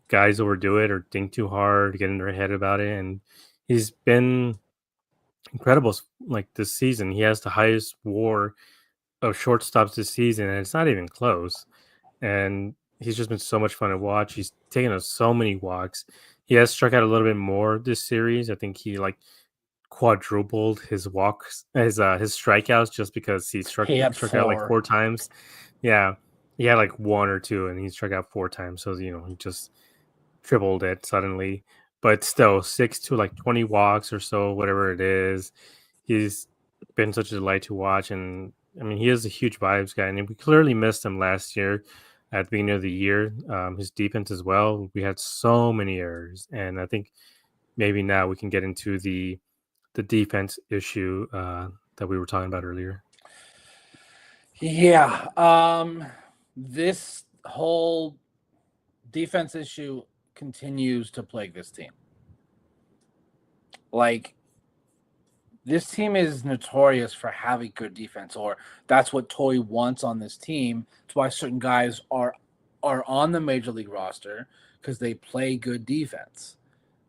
guys overdo it or think too hard, get in their head about it. And he's been incredible. Like this season, he has the highest WAR of shortstops this season, and it's not even close. And he's just been so much fun to watch. He's taken us so many walks. He has struck out a little bit more this series. I think he like quadrupled his walks, his strikeouts, just because he struck He had out like 4. 4 times. Yeah, he had like 1 or 2, and he struck out 4 times. So he just tripled it suddenly. But still, 6 to like 20 walks or so, whatever it is. He's been such a delight to watch, and I mean, he is a huge vibes guy, and we clearly missed him last year at the beginning of the year. His defense as well. We had so many errors, and I think maybe now we can get into the defense issue that we were talking about earlier. Yeah. This whole defense issue continues to plague this team. Like, this team is notorious for having good defense, or that's what Torrey wants on this team. It's why certain guys are on the major league roster, because they play good defense.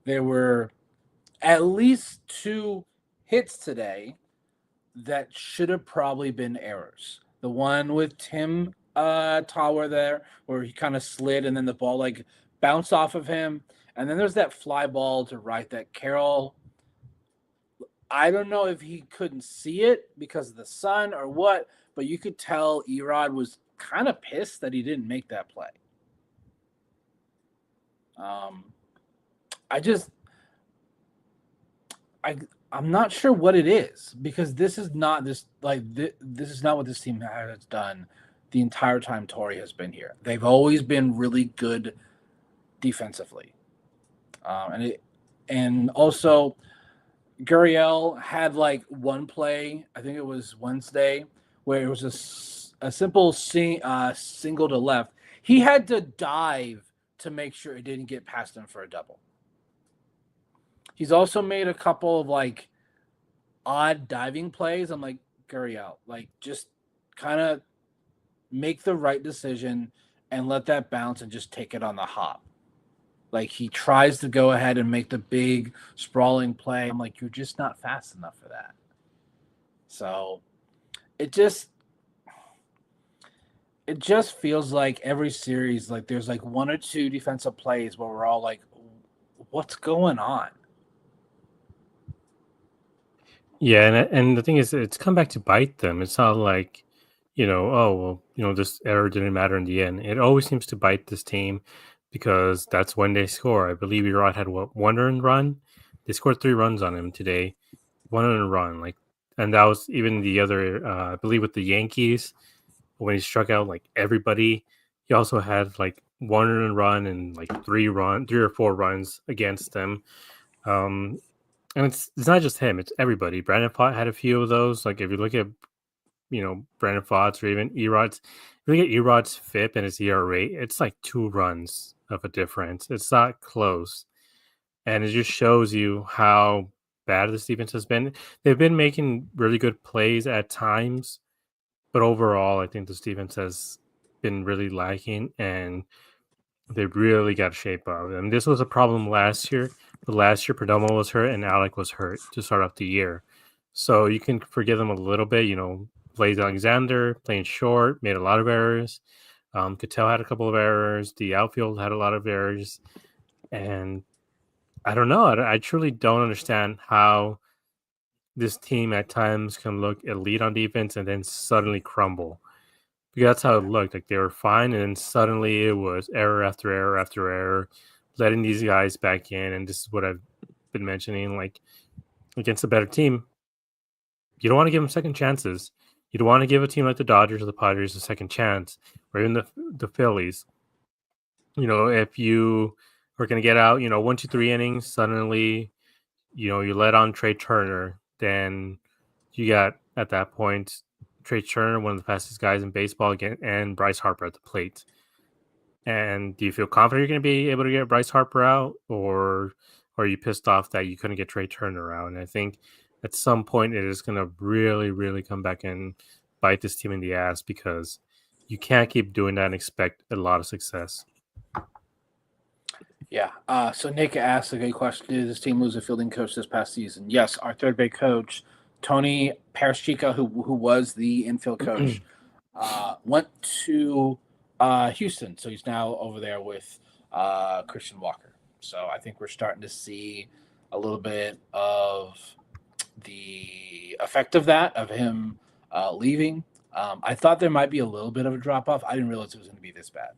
There were at least 2 hits today that should have probably been errors. The one with Tim Tower there, where he kind of slid and then the ball like bounced off of him. And then there's that fly ball to right that Carroll, I don't know if he couldn't see it because of the sun or what, but you could tell Erod was kind of pissed that he didn't make that play. I'm not sure what it is, because this is not this is not what this team has done the entire time Torrey has been here. They've always been really good defensively, and also Gurriel had like one play, I think it was Wednesday, where it was a simple single to left. He had to dive to make sure it didn't get past him for a double. He's also made a couple of like odd diving plays. I'm like, Gurriel, like just kind of make the right decision and let that bounce and just take it on the hop. Like, he tries to go ahead and make the big sprawling play. I'm like, you're just not fast enough for that. So it's it just feels like every series, like there's like one or two defensive plays where we're all like, what's going on? Yeah, and the thing is, it's come back to bite them. It's not like, oh well, this error didn't matter in the end. It always seems to bite this team because that's when they score. I believe Erod had what, one earned run. They scored 3 runs on him today, one earned run, like, and that was even the other. I believe with the Yankees when he struck out like everybody. He also had like one earned run and like 3 or 4 runs against them. Um, and it's not just him; it's everybody. Brandon Pott had a few of those. Like if you look at Brandon Pott or even Erod's, if you look at Erod's FIP and his ERA, it's like 2 runs of a difference. It's not close, and it just shows you how bad this defense has been. They've been making really good plays at times, but overall, I think this defense has been really lacking, and they really got to shape up. And this was a problem last year. But last year, Perdomo was hurt and Alec was hurt to start off the year. So you can forgive them a little bit. Blaze Alexander playing short, made a lot of errors. Cattell had a couple of errors. The outfield had a lot of errors. And I don't know. I truly don't understand how this team at times can look elite on defense and then suddenly crumble. Because that's how it looked. Like they were fine, and then suddenly it was error after error after error, letting these guys back in. And this is what I've been mentioning. Like against a better team, you don't want to give them second chances. You don't want to give a team like the Dodgers or the Padres a second chance, or even the Phillies. If you are going to get out, 1, 2, 3 innings, suddenly, you let on Trey Turner, then you got at that point Trey Turner, one of the fastest guys in baseball, again, and Bryce Harper at the plate. And do you feel confident you're going to be able to get Bryce Harper out, or are you pissed off that you couldn't get Trey Turner out? And I think at some point it is going to really, really come back and bite this team in the ass because you can't keep doing that and expect a lot of success. Yeah. So Nick asked a good question. Did this team lose a fielding coach this past season? Yes. Our third base coach, Tony Paraschica, who was the infield coach, went to Houston. So he's now over there with Christian Walker. So I think we're starting to see a little bit of the effect of that, of him leaving. I thought there might be a little bit of a drop off. I didn't realize it was going to be this bad.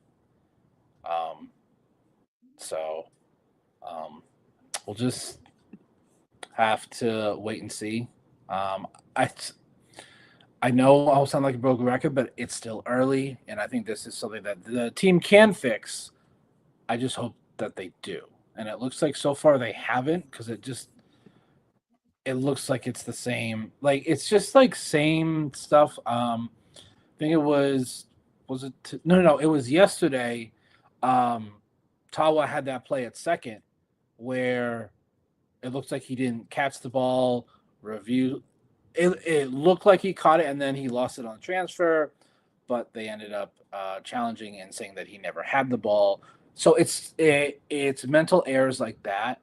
So we'll just have to wait and see. I know I'll sound like a broken record, but it's still early, and I think this is something that the team can fix. I just hope that they do, and it looks like so far they haven't, because it looks like it's the same. Like it's just like same stuff. I think it was it? No, it was yesterday. Tawa had that play at second where it looks like he didn't catch the ball. It looked like he caught it and then he lost it on transfer, but they ended up challenging and saying that he never had the ball. So it's mental errors like that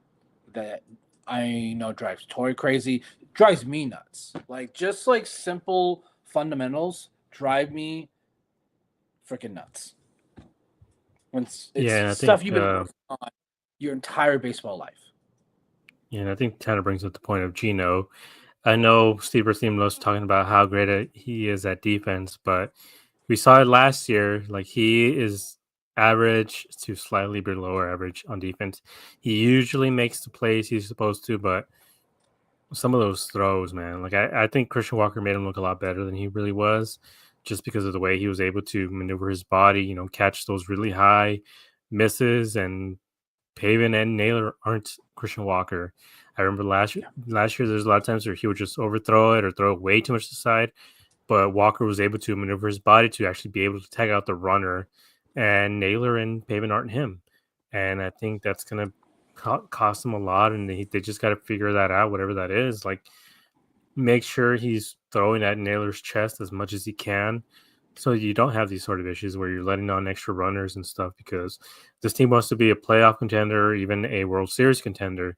I know drives Tori crazy, drives me nuts. Like just like simple fundamentals drive me freaking nuts. When it's stuff you've been working on your entire baseball life. Yeah, and I think kind of brings up the point of Gino. I know Steve Berthiem loves talking about how great he is at defense, but we saw it last year. Like he is average to slightly below average on defense. He usually makes the plays he's supposed to, but some of those throws, man, like I think Christian Walker made him look a lot better than he really was, just because of the way he was able to maneuver his body, catch those really high misses. And Pavin and Naylor aren't Christian Walker. I remember last year, there's a lot of times where he would just overthrow it or throw it way too much to the side, but Walker was able to maneuver his body to actually be able to tag out the runner, and Naylor and Pavin aren't him. And I think that's going to cost him a lot, and they just got to figure that out, whatever that is. Like, make sure he's throwing at Naylor's chest as much as he can, so you don't have these sort of issues where you're letting on extra runners and stuff, because this team wants to be a playoff contender or even a World Series contender.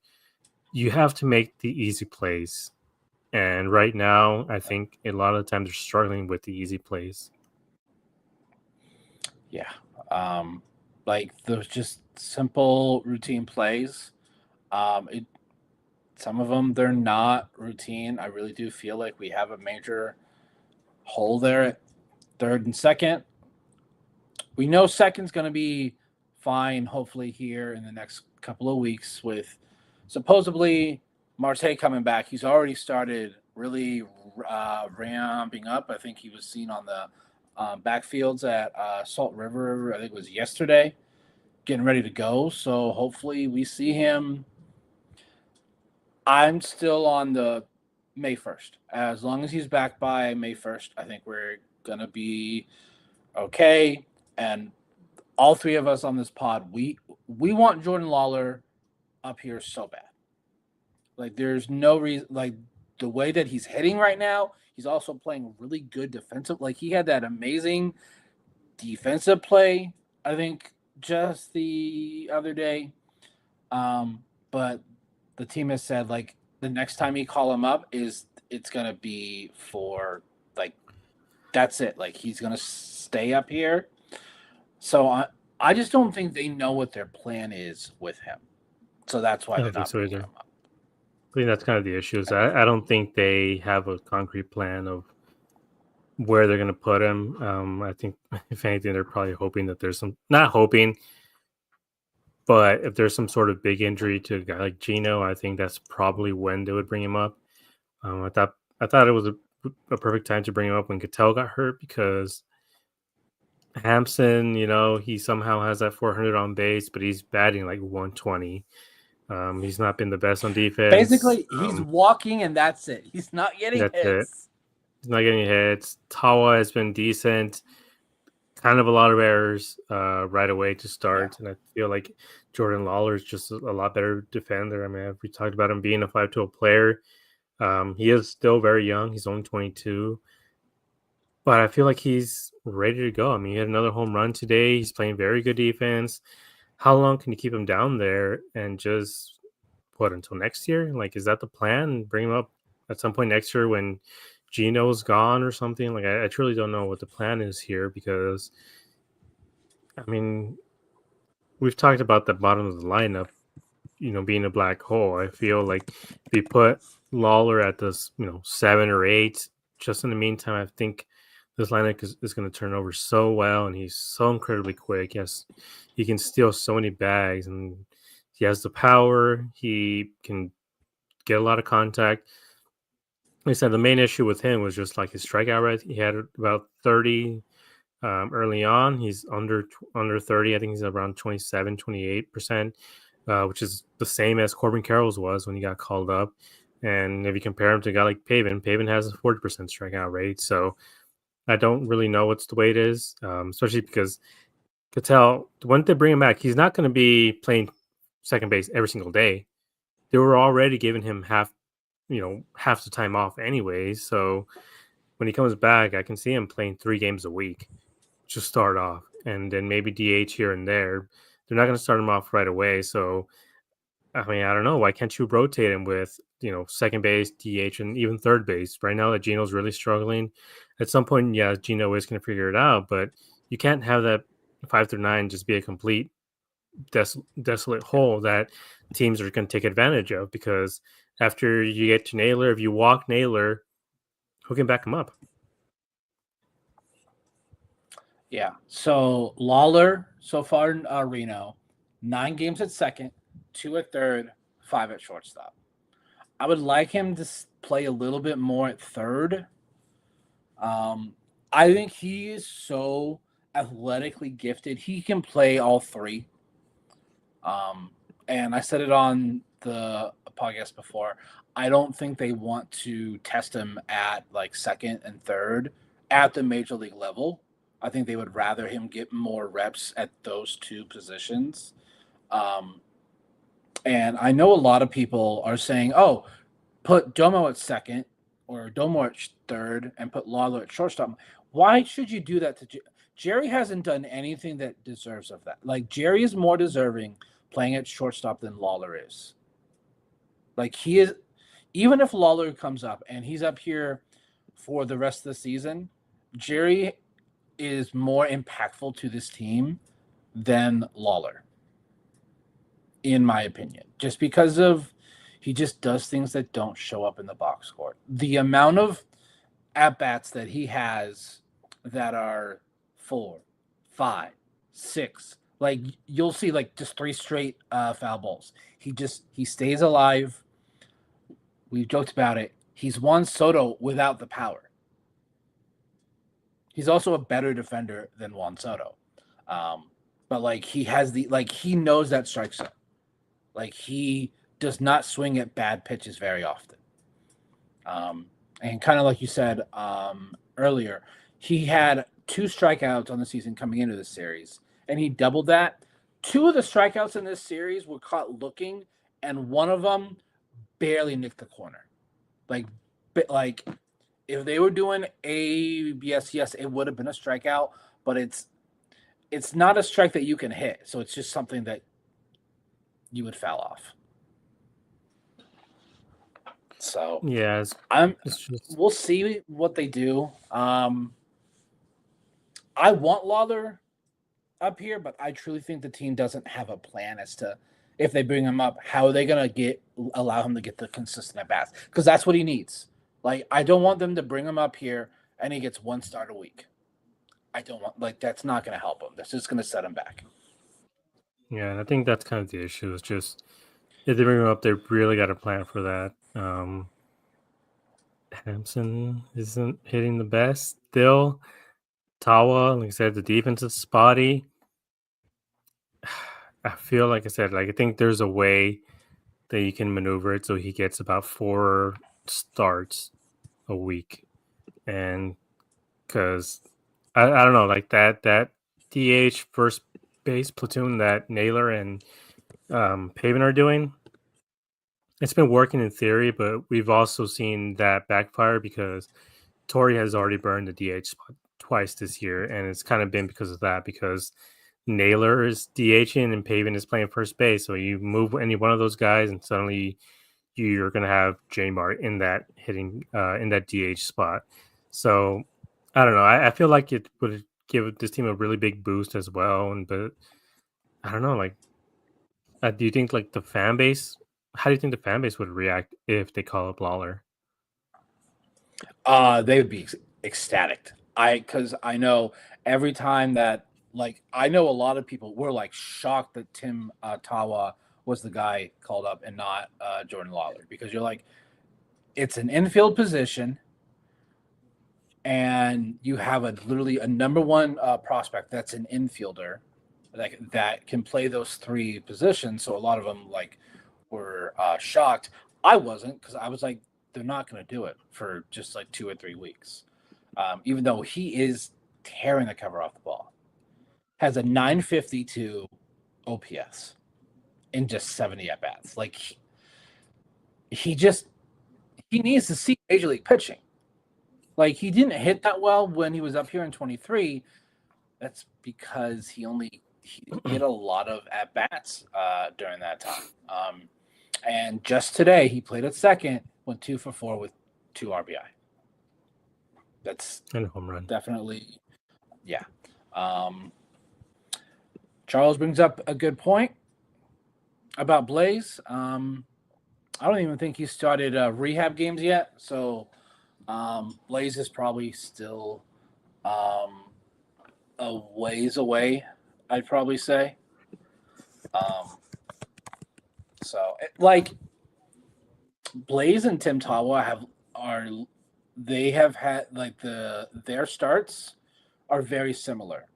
You have to make the easy plays. And right now, I think a lot of the times they're struggling with the easy plays. Yeah. Like those just simple routine plays. It Some of them they're not routine. I really do feel like we have a major hole there at third and second. We know second's going to be fine, hopefully, here in the next couple of weeks with supposedly Marte coming back. He's already started really ramping up. I think he was seen on the backfields at Salt River, I think it was yesterday, getting ready to go. So hopefully we see him. I'm still on the May 1st. As long as he's back by May 1st, I think we're going to be okay. And all three of us on this pod, we want Jordan Lawler up here so bad. Like there's no reason, like the way that he's hitting right now, he's also playing really good defensive. Like he had that amazing defensive play, I think, just the other day. But the team has said like the next time you call him up is it's gonna be for like that's it. Like he's gonna stay up here. So I just don't think they know what their plan is with him. So that's why I they're don't think not so bringing either. him up. I think that's kind of the issue. Is I don't think they have a concrete plan of where they're going to put him. I think if anything, they're probably hoping that there's some, not hoping, but if there's some sort of big injury to a guy like Gino, I think that's probably when they would bring him up. I thought it was a perfect time to bring him up when Cattell got hurt because Hampson, he somehow has that 400 on base, but he's batting like 120. He's not been the best on defense. Basically, he's walking and that's it. He's not getting That's it. hits. He's not getting hits. Tawa has been decent. Kind of a lot of errors right away to start. Yeah. And I feel like Jordan Lawler is just a lot better defender. I mean, we talked about him being a 5-tool player. He is still very young. He's only 22. But I feel like he's ready to go. I mean, he had another home run today. He's playing very good defense. How long can you keep him down there and just until next year? Like, is that the plan? Bring him up at some point next year when Gino's gone or something? Like, I truly don't know what the plan is here because, I mean, we've talked about the bottom of the lineup, being a black hole. I feel like if you put Lawler at this, 7 or 8, just in the meantime, I think this lineup is going to turn over so well, and he's so incredibly quick. Yes, he can steal so many bags, and he has the power. He can get a lot of contact. Like I said, the main issue with him was just like his strikeout rate. He had about 30 early on. He's under 30. I think he's around 27, 28%, which is the same as Corbin Carroll's was when he got called up. And if you compare him to a guy like Pavin has a 40% strikeout rate. So I don't really know what's the way it is, especially because Cattell, when they bring him back, he's not going to be playing second base every single day. They were already giving him half the time off anyway. So when he comes back, I can see him playing 3 games a week to start off, and then maybe DH here and there. They're not going to start him off right away. So, I mean, I don't know. Why can't you rotate him with, second base, DH, and even third base? Right now that Gino's really struggling. At some point, yeah, Gino is going to figure it out, but you can't have that 5 through 9 just be a complete desolate hole that teams are going to take advantage of, because after you get to Naylor, if you walk Naylor, who can back him up? Yeah. So Lawler so far in Reno, 9 games at second, 2 at third, 5 at shortstop. I would like him to play a little bit more at third. I think he is so athletically gifted. He can play all 3. And I said it on the podcast before. I don't think they want to test him at like second and third at the major league level. I think they would rather him get more reps at those 2 positions. And I know a lot of people are saying, oh, put Domo at second or Domo at third and put Lawler at shortstop. Why should you do that to Jerry? Hasn't done anything that deserves of that. Like Jerry is more deserving playing at shortstop than Lawler is. Like he is, even if Lawler comes up and he's up here for the rest of the season, Jerry is more impactful to this team than Lawler, in my opinion, just because of he just does things that don't show up in the box score. The amount of at bats that he has that are 4, 5, 6, like you'll see like just 3 straight foul balls. He stays alive. We've joked about it. He's Juan Soto without the power. He's also a better defender than Juan Soto. But like he has he knows that strike zone. Like he does not swing at bad pitches very often. And kind of like you said earlier, he had 2 strikeouts on the season coming into this series, and he doubled that. 2 of the strikeouts in this series were caught looking, and one of them barely nicked the corner. Like if they were doing ABS, yes, it would have been a strikeout, but it's not a strike that you can hit. So it's just something that you would foul off. So yeah, we'll see what they do. I want Lawler up here, but I truly think the team doesn't have a plan as to if they bring him up, how are they gonna allow him to get the consistent at bats? Because that's what he needs. Like I don't want them to bring him up here and he gets 1 start a week. I don't want that's not gonna help him. That's just gonna set him back. Yeah, and I think that's kind of the issue. Is just if they bring him up, they really got a plan for that. Hampson isn't hitting the best still. Tawa, like I said, the defense is spotty. I feel like I said, I think there's a way that you can maneuver it so he gets about 4 starts a week, and because I don't know, like that DH first base platoon that Naylor and Pavin are doing, it's been working in theory, but we've also seen that backfire because Torrey has already burned the DH spot twice this year, and it's kind of been because of that, because Naylor is DHing and Pavin is playing first base. So you move any one of those guys, and suddenly you're going to have J-Mart in that hitting in that DH spot. So I don't know. I feel like it would give this team a really big boost as well. But I don't know. Like, do you think like the fan base? How do you think the fan base would react if they call up Lawler? They would be ecstatic. Because I know every time that I know a lot of people were shocked that Tim Tawa was the guy called up and not Jordan Lawler, because you're like, it's an infield position, and you have literally a number 1 prospect that's an infielder that can play those 3 positions. So a lot of them were shocked. I wasn't, because I was like, they're not going to do it for just 2 or 3 weeks. Even though he is tearing the cover off the ball, has a 952 OPS in just 70 at bats. He needs to see Major League pitching. He didn't hit that well when he was up here in 23. That's because he didn't get a lot of at bats during that time. And just today, he played at second, went 2 for 4 with 2 RBI. That's and a home run. Definitely, yeah. Charles brings up a good point about Blaze. I don't even think he started rehab games yet, so Blaze is probably still a ways away, I'd probably say. Blaze and Tim Tawa have had their starts are very similar.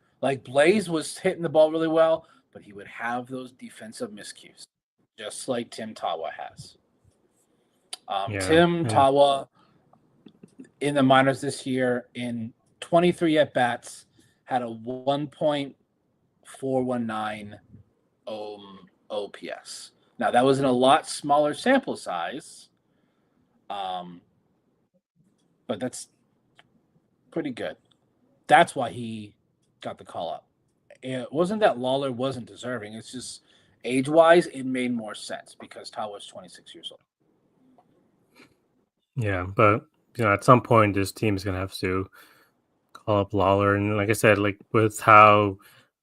Blaze was hitting the ball really well, but he would have those defensive miscues, just like Tim Tawa has. Tawa in the minors this year, in 23 at bats, had a 1.419 OPS. Now that was in a lot smaller sample size, but that's pretty good. That's why he got the call up. It wasn't that Lawler wasn't deserving. It's just age-wise, it made more sense because Tawa was 26 years old. Yeah, but at some point, this team is going to have to call up Lawler, and like I said, like with how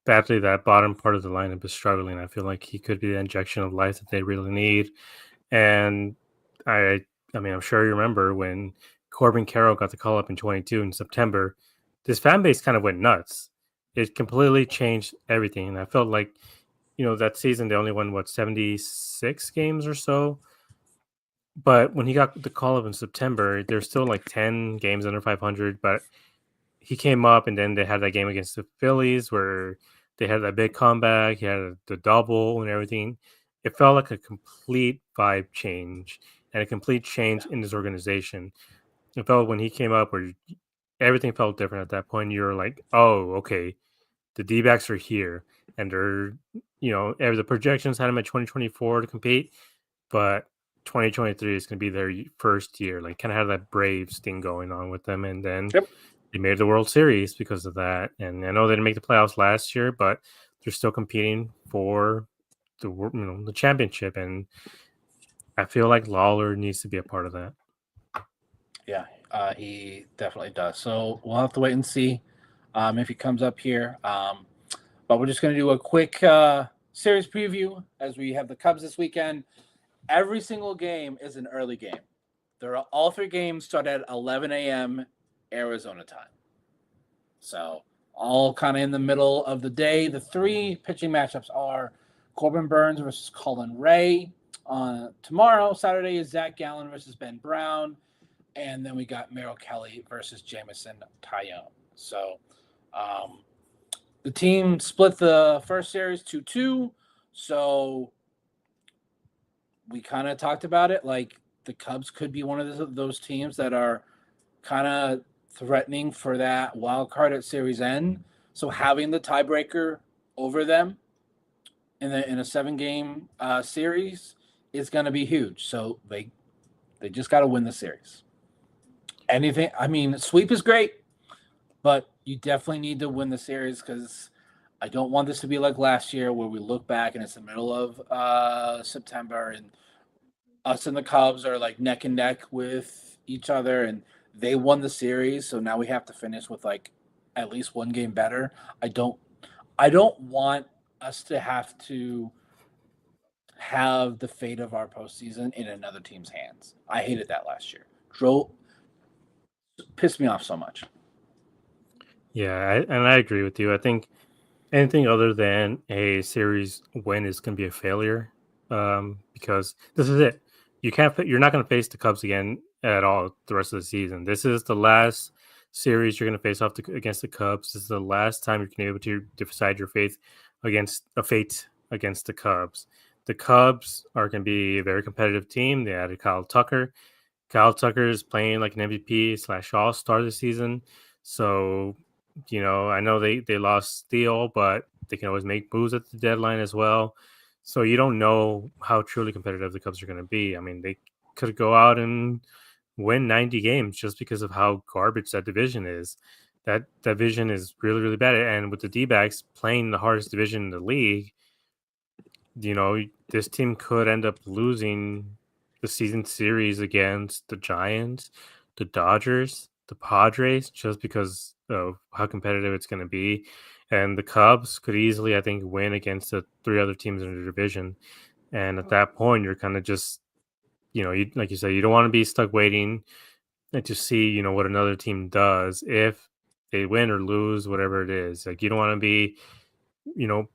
badly that bottom part of the lineup is struggling, I feel like he could be the injection of life that they really need. And I, I mean, I'm sure you remember when Corbin Carroll got the call up in 22 in September. This fan base kind of went nuts. It completely changed everything, and I felt like, that season they only won 76 games or so. But when he got the call up in September, there's still like 10 games under 500. But he came up, and then they had that game against the Phillies where they had that big comeback. He had the double and everything. It felt like a complete vibe change and a complete change in this organization. It felt when he came up where everything felt different at that point. You were like, oh, okay, the D-backs are here, and they're, the projections had them at 2024 to compete, but 2023 is going to be their first year. Like, kind of had that Braves thing going on with them, and then Yep. they made the World Series because of that. And I know they didn't make the playoffs last year, but they're still competing for the championship. And I feel like Lawler needs to be a part of that. Yeah, he definitely does. So we'll have to wait and see if he comes up here. But we're just going to do a quick series preview as we have the Cubs this weekend. Every single game is an early game. All three games start at 11 a.m. Arizona time. So all kind of in the middle of the day. The three pitching matchups are Corbin Burns versus Colin Ray. Tomorrow, Saturday, is Zach Gallen versus Ben Brown. And then we got Merrill Kelly versus Jamison Tyone. So the team split the first series 2-2. So we kind of talked about it. Like the Cubs could be one of those teams that are kind of threatening for that wild card at series end. So having the tiebreaker over them in a 7-game series is going to be huge. So they just got to win the series. Sweep is great, but you definitely need to win the series because I don't want this to be like last year where we look back and it's the middle of September and us and the Cubs are like neck and neck with each other and they won the series. So now we have to finish with like at least one game better. I don't want us to have to have the fate of our postseason in another team's hands. I hated that last year. Pissed me off so much. Yeah, and I agree with you. I think anything other than a series win is going to be a failure, because this is it. You're not going to face the Cubs again at all the rest of the season. This is the last series you're going to face off against the Cubs. This is the last time you're going to be able to decide your fate against the Cubs. The Cubs are going to be a very competitive team. They added Kyle Tucker. Kyle Tucker is playing like an MVP / All-Star this season. So, I know they lost Steele, but they can always make moves at the deadline as well. So you don't know how truly competitive the Cubs are going to be. I mean, they could go out and win 90 games just because of how garbage that division is. That division is really, really bad. And with the D-backs playing the hardest division in the league, this team could end up losing the season series against the Giants, the Dodgers, the Padres, just because of how competitive it's going to be. And the Cubs could easily, I think, win against the 3 other teams in the division. And at that point, you're kind of just, like you said, you don't want to be stuck waiting to see, what another team does if they win or lose, whatever it is. Like, you don't want to be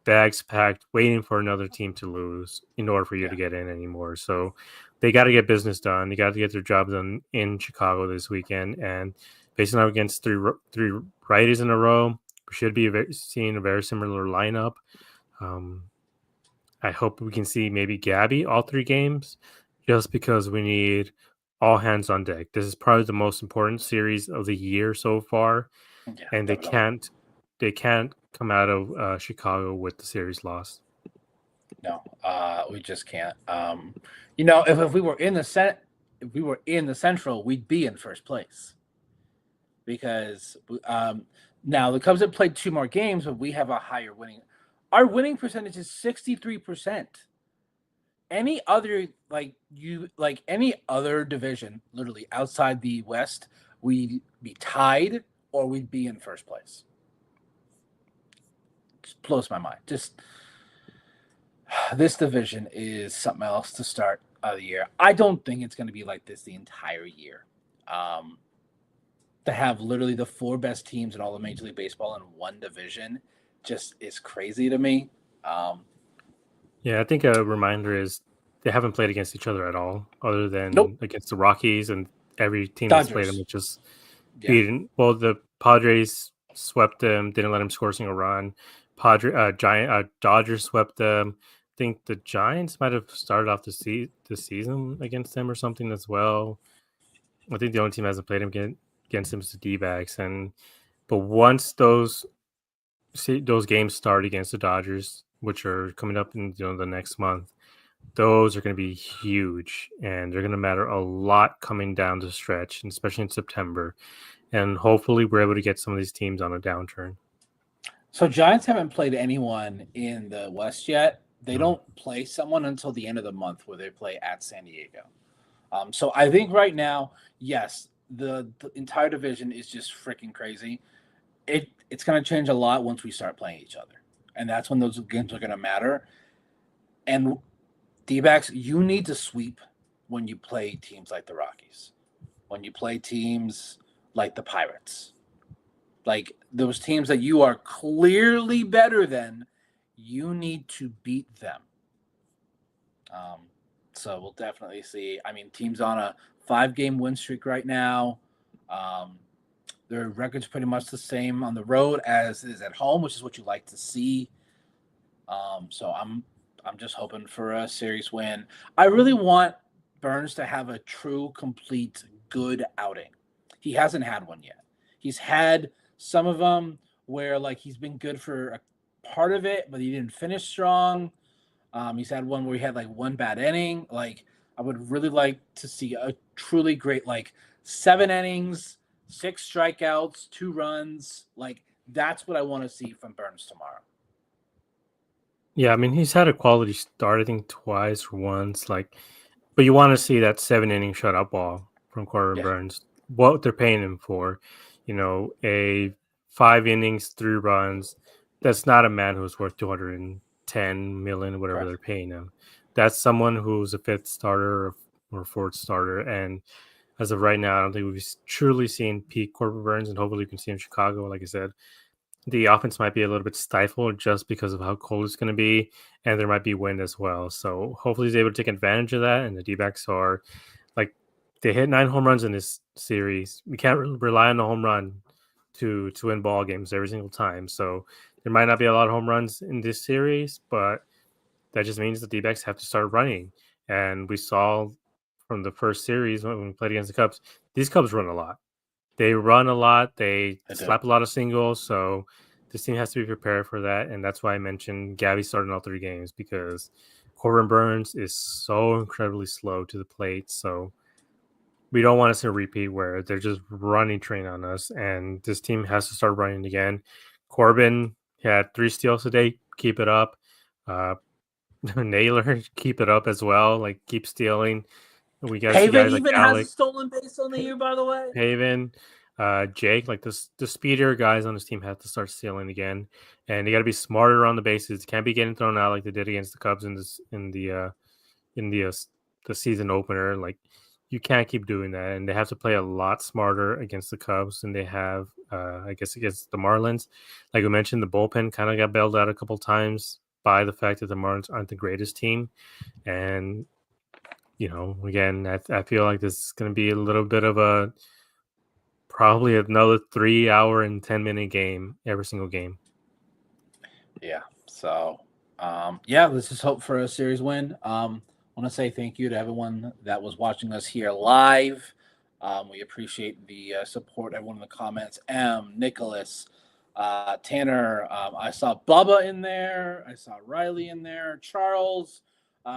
bags packed, waiting for another team to lose in order for you to get in anymore. So they got to get business done. They got to get their job done in Chicago this weekend. And facing out against three righties in a row, we should be seeing a very similar lineup. I hope we can see maybe Gabby all 3 games, just because we need all hands on deck. This is probably the most important series of the year so far, and Definitely. they can't come out of Chicago with the series loss. No, we just can't. If we were in the Central, we'd be in first place because now the Cubs have played 2 more games, but we have a higher winning. Our winning percentage is 63%. Any other any other division, literally outside the West, we'd be tied or we'd be in first place. Just blows my mind. Just this division is something else to start of the year. I don't think it's going to be like this the entire year. To have literally the 4 best teams in all of Major League Baseball in one division just is crazy to me. Yeah, I think a reminder is they haven't played against each other at all, other than Nope. against the Rockies, and every team that's played them Dodgers. is just Yeah. beaten. Well, the Padres swept them, didn't let them score a single run. Dodgers swept them. I think the Giants might have started off the season against them or something as well. I think the only team that hasn't played them against them is the Dbacks, but once those games start against the Dodgers, which are coming up in the next month, those are going to be huge, and they're going to matter a lot coming down the stretch, and especially in September. And hopefully we're able to get some of these teams on a downturn. So Giants haven't played anyone in the West yet. They don't play someone until the end of the month where they play at San Diego. So I think right now, yes, the entire division is just freaking crazy. It's going to change a lot once we start playing each other. And that's when those games are going to matter. And D-backs, you need to sweep when you play teams like the Rockies, when you play teams like the Pirates. Like those teams that you are clearly better than, you need to beat them. So we'll definitely see. I mean, teams on a 5-game win streak right now. Their record's pretty much the same on the road as is at home, which is what you like to see. So I'm just hoping for a series win. I really want Burns to have a true, complete, good outing. He hasn't had one yet. He's had some of them where like he's been good for a part of it, but he didn't finish strong. He's had one where he had like one bad inning. Like I would really like to see a truly great like 7 innings, 6 strikeouts, 2 runs. Like that's what I want to see from Burns tomorrow. Yeah, I mean he's had a quality start, I think twice or once, but you want to see that 7-inning shutout ball from Corbin Burns. What they're paying him for, a 5 innings, 3 runs. That's not a man who's worth 210 million, whatever they're paying him. That's someone who's a 5th starter or 4th starter, and as of right now, I don't think we've truly seen peak Corbin Burns, and hopefully we can see him in Chicago. Like I said, the offense might be a little bit stifled just because of how cold it's going to be, and there might be wind as well. So hopefully he's able to take advantage of that, and the D-backs are they hit 9 home runs in this series. We can't rely on the home run to win ball games every single time. So there might not be a lot of home runs in this series, but that just means the D-backs have to start running. And we saw from the first series when we played against the Cubs, these Cubs run a lot. They run a lot. They slap a lot of singles. So this team has to be prepared for that. And that's why I mentioned Gabby starting all 3 games, because Corbin Burns is so incredibly slow to the plate. So we don't want to see a repeat where they're just running train on us, and this team has to start running again. Corbin had 3 steals today. Keep it up. Naylor, keep it up as well. Like, keep stealing. We got Pavin guys even like Alec, has a stolen base on the year, by the way. Pavin, Jake, like the speedier guys on this team have to start stealing again, and they got to be smarter on the bases. Can't be getting thrown out like they did against the Cubs in the season opener. Like, you can't keep doing that, and they have to play a lot smarter against the Cubs than they have, I guess, against the Marlins. Like we mentioned, the bullpen kind of got bailed out a couple times by the fact that the Marlins aren't the greatest team, and again, I feel like this is going to be a little bit of probably another 3-hour and 10-minute game every single game. Yeah. So, let's just hope for a series win. I want to say thank you to everyone that was watching us here live. We appreciate the support, everyone in the comments. Nicholas, Tanner, I saw Bubba in there. I saw Riley in there. Charles.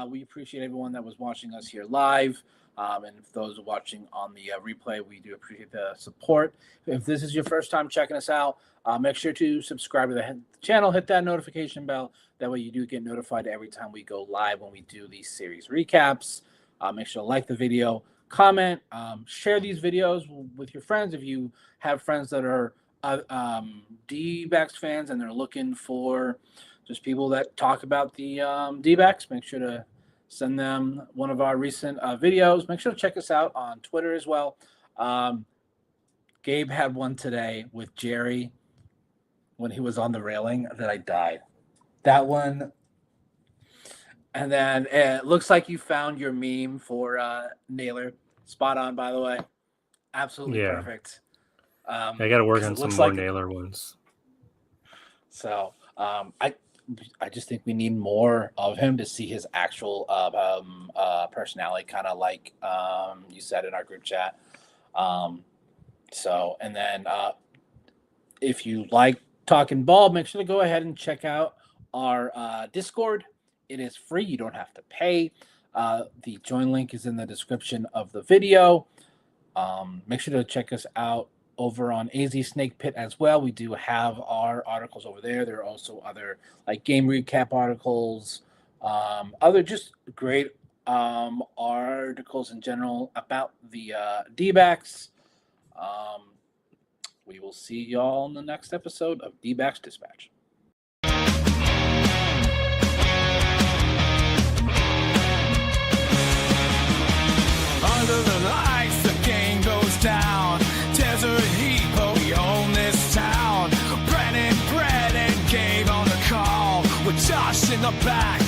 We appreciate everyone that was watching us here live. And if those watching on the replay, we do appreciate the support. If this is your first time checking us out, make sure to subscribe to the channel, hit that notification bell. That way you do get notified every time we go live when we do these series recaps. Make sure to like the video, comment, share these videos with your friends. If you have friends that are D-backs fans and they're looking for just people that talk about the D-backs, make sure to send them one of our recent videos. Make sure to check us out on Twitter as well. Gabe had one today with Jerry when he was on the railing that I died. That one. And then it looks like you found your meme for Naylor. Spot on, by the way. Absolutely perfect. I got to work on some more Naylor ones. So I just think we need more of him to see his actual personality, kind of like you said in our group chat. So, and then if you like talking ball, make sure to go ahead and check out our Discord. It is free. You don't have to pay. The join link is in the description of the video. Make sure to check us out over on AZ Snake Pit as well. We do have our articles over there. There are also other like game recap articles, other just great articles in general about the D-backs. We will see y'all in the next episode of D-backs Dispatch. Under the lights, the game goes down. Desert heat, but we own this town. Brennan, Gabe on the call with Josh in the back.